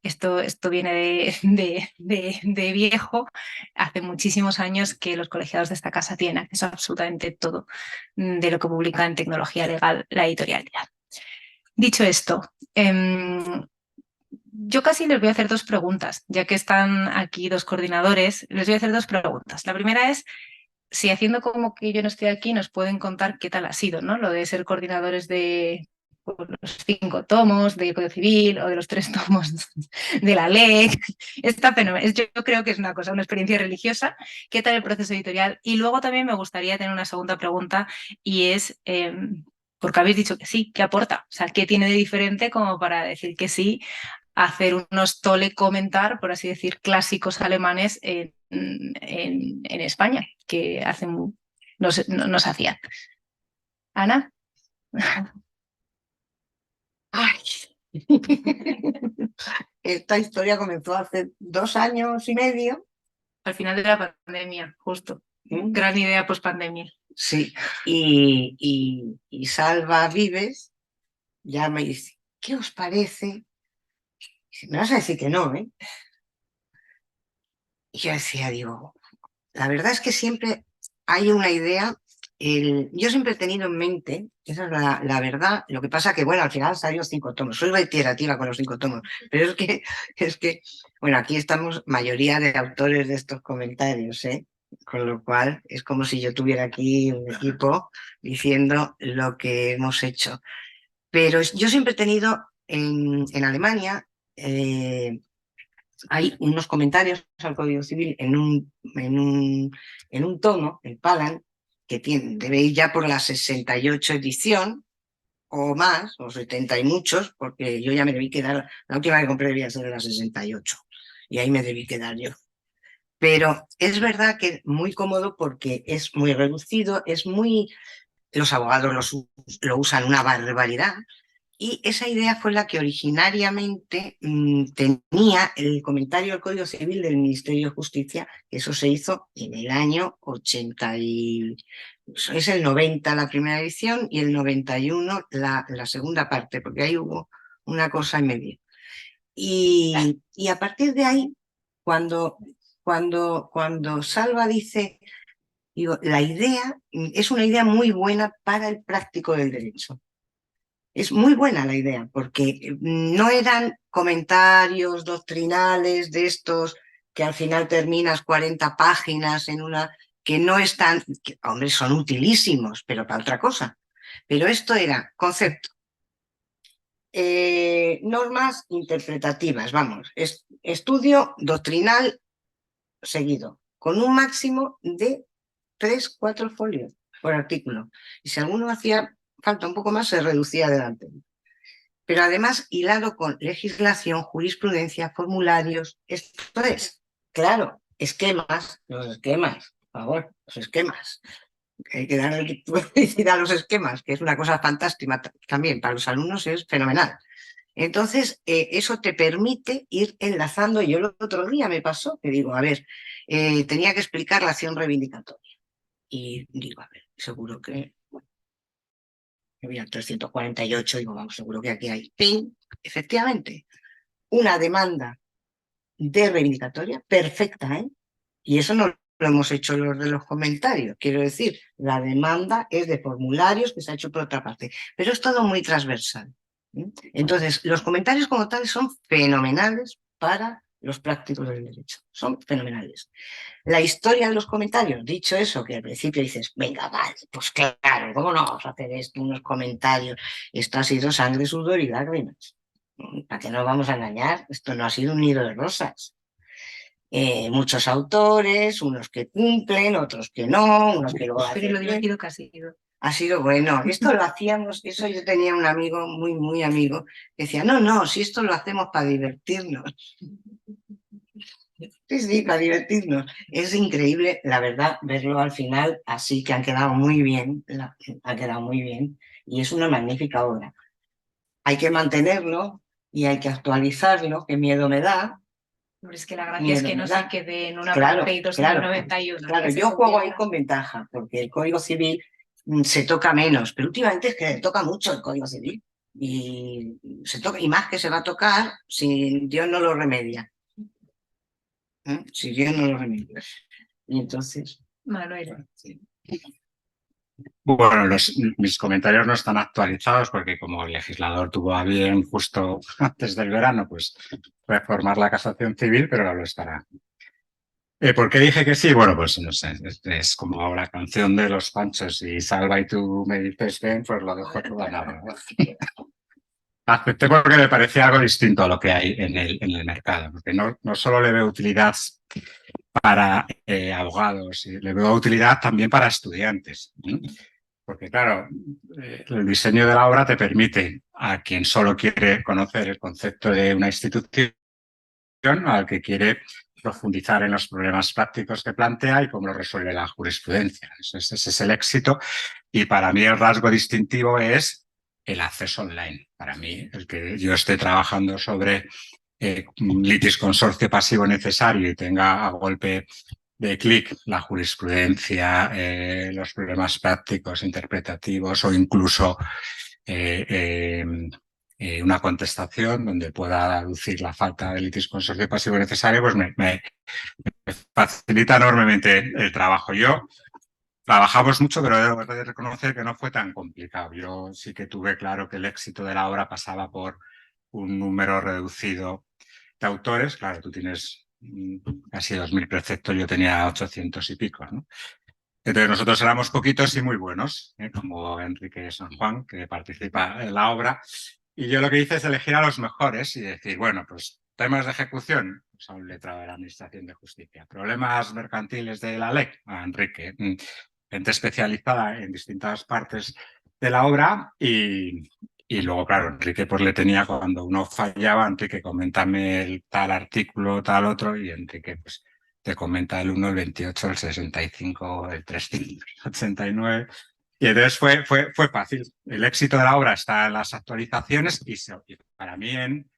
esto viene de viejo. Hace muchísimos años que los colegiados de esta casa tienen acceso a absolutamente todo de lo que publica en tecnología legal la editorialidad. Dicho esto, yo casi les voy a hacer 2 preguntas, ya que están aquí 2 coordinadores, les voy a hacer 2 preguntas. La primera es si, haciendo como que yo no estoy aquí, nos pueden contar qué tal ha sido, ¿no? Lo de ser coordinadores de los 5 tomos de Código Civil o de los 3 tomos de la ley. Está fenomenal. Yo creo que es una experiencia religiosa. ¿Qué tal el proceso editorial? Y luego también me gustaría tener una segunda pregunta, y es, porque habéis dicho que sí, ¿qué aporta? O sea, ¿qué tiene de diferente como para decir que sí a hacer unos tole comentar, por así decir, clásicos alemanes en España, que no se hacían? Ana. Ay. Esta historia comenzó hace 2 años y medio. Al final de la pandemia, justo. Gran idea post-pandemia. Sí, y Salva Vives ya me dice, ¿qué os parece? Me vas a decir que no, ¿eh? Y yo decía, digo, la verdad es que siempre hay una idea, yo siempre he tenido en mente, esa es la verdad, lo que pasa que, bueno, al final salió 5 tomos, soy reiterativa con los 5 tomos, pero es que, bueno, aquí estamos mayoría de autores de estos comentarios, ¿eh? Con lo cual es como si yo tuviera aquí un equipo diciendo lo que hemos hecho. Pero yo siempre he tenido en Alemania, hay unos comentarios al Código Civil en un tomo, el Palan, que debe ir ya por la 68 edición o más, o 70 y muchos, porque yo ya me debí quedar, la última que compré debía ser la 68, y ahí me debí quedar yo. Pero es verdad que es muy cómodo porque es muy reducido, los abogados lo usan una barbaridad, y esa idea fue la que originariamente tenía el comentario al Código Civil del Ministerio de Justicia, que eso se hizo en el año 80 es el 90 la primera edición y el 91 la segunda parte, porque ahí hubo una cosa en medio. Y a partir de ahí, cuando Salva dice, digo, la idea es una idea muy buena para el práctico del derecho. Es muy buena la idea, porque no eran comentarios doctrinales de estos que al final terminas 40 páginas en una, que no están, hombre, son utilísimos, pero para otra cosa. Pero esto era concepto. Normas interpretativas, vamos, estudio doctrinal seguido, con un máximo de 3-4 folios por artículo. Y si alguno hacía falta un poco más, se reducía adelante. Pero además hilado con legislación, jurisprudencia, formularios. Esto es, claro, esquemas, los esquemas, por favor, los esquemas. Hay que darle publicidad a los esquemas, que es una cosa fantástica también, para los alumnos es fenomenal. Entonces, eso te permite ir enlazando. Yo el otro día me pasó que digo, a ver, tenía que explicar la acción reivindicatoria. Y digo, a ver, seguro que había 348, digo, vamos, seguro que aquí hay. ¡Ping! Efectivamente, una demanda de reivindicatoria perfecta, ¿eh? Y eso no lo hemos hecho los de los comentarios. Quiero decir, la demanda es de formularios que se ha hecho por otra parte, pero es todo muy transversal. Entonces, los comentarios como tal son fenomenales para los prácticos del derecho. Son fenomenales. La historia de los comentarios, dicho eso, que al principio dices, venga, vale, pues claro, ¿cómo no vamos a hacer esto, unos comentarios? Esto ha sido sangre, sudor y lágrimas. ¿Para qué nos vamos a engañar? Esto no ha sido un nido de rosas. Muchos autores, unos que cumplen, otros que no, unos que luego hacen. Pero lo divertido que ha sido. Ha sido bueno. Esto lo hacíamos, eso yo tenía un amigo, muy, muy amigo, que decía, no, si esto lo hacemos para divertirnos. Sí, para divertirnos. Es increíble, la verdad, verlo al final así, que han quedado muy bien, ha quedado muy bien, y es una magnífica obra. Hay que mantenerlo y hay que actualizarlo, qué miedo me da. Pero es que la gracia es que no se quede en una claro, parte de 2091. Claro, yo juego ahí con ventaja, porque el Código Civil se toca menos, pero últimamente es que toca mucho el Código Civil. Y se toca, y más que se va a tocar si Dios no lo remedia. Si Dios no lo remedia. Y entonces. Manuel. Sí. Bueno, mis comentarios no están actualizados porque como el legislador tuvo a bien justo antes del verano, pues reformar la casación civil, pero ahora lo estará. ¿Por qué dije que sí? Bueno, pues no sé, es como la canción de los Panchos y Salva y tú me dices ven, pues lo dejo todo a nada. Acepté porque me parecía algo distinto a lo que hay en el mercado, porque no solo le veo utilidad para abogados, le veo utilidad también para estudiantes. Porque claro, el diseño de la obra te permite a quien solo quiere conocer el concepto de una institución, al que quiere profundizar en los problemas prácticos que plantea y cómo lo resuelve la jurisprudencia. Ese es el éxito y para mí el rasgo distintivo es el acceso online. Para mí, el que yo esté trabajando sobre litis consorcio pasivo necesario y tenga a golpe de clic la jurisprudencia, los problemas prácticos, interpretativos o incluso una contestación donde pueda aducir la falta de litis consorcio pasivo necesario, pues me facilita enormemente el trabajo. Yo trabajamos mucho, pero debo de reconocer que no fue tan complicado. Yo sí que tuve claro que el éxito de la obra pasaba por un número reducido de autores. Claro, tú tienes casi 2000 preceptos, yo tenía 800 y pico, ¿no? Entonces nosotros éramos poquitos y muy buenos, como Enrique San Juan, que participa en la obra. Y yo lo que hice es elegir a los mejores y decir, bueno, pues temas de ejecución, pues a un letrado de la Administración de Justicia. Problemas mercantiles de la ley, a Enrique. Gente especializada en distintas partes de la obra y luego, claro, Enrique pues le tenía, cuando uno fallaba, Enrique, coméntame el tal artículo, tal otro, y Enrique pues te comenta el 1, el 28, el 65, el 389. Y entonces fue fácil. El éxito de la obra está en las actualizaciones y para mí en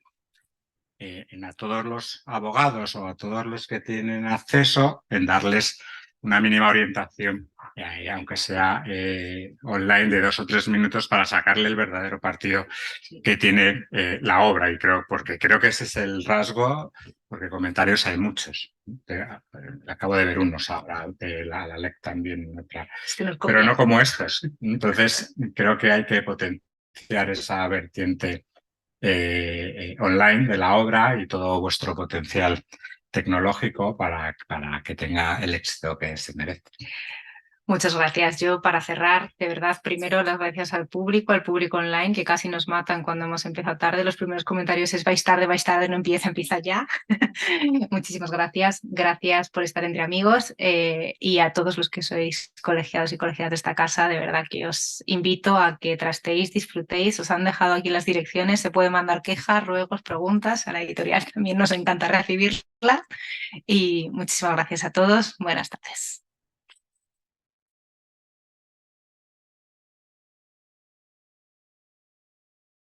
a todos los abogados o a todos los que tienen acceso, en darles una mínima orientación, aunque sea online, de 2 o 3 minutos, para sacarle el verdadero partido que tiene la obra. Y porque creo que ese es el rasgo, porque comentarios hay muchos. Acabo de ver unos ahora, de la LEC también, pero no como estos. Entonces, creo que hay que potenciar esa vertiente online de la obra y todo vuestro potencial tecnológico para que tenga el éxito que se merece. Muchas gracias. Yo, para cerrar, de verdad, primero las gracias al público online, que casi nos matan cuando hemos empezado tarde. Los primeros comentarios es vais tarde, no empieza ya. Muchísimas gracias. Gracias por estar entre amigos y a todos los que sois colegiados y colegiadas de esta casa, de verdad que os invito a que trasteéis, disfrutéis. Os han dejado aquí las direcciones, se puede mandar quejas, ruegos, preguntas. A la editorial también nos encanta recibirlas. Y muchísimas gracias a todos. Buenas tardes.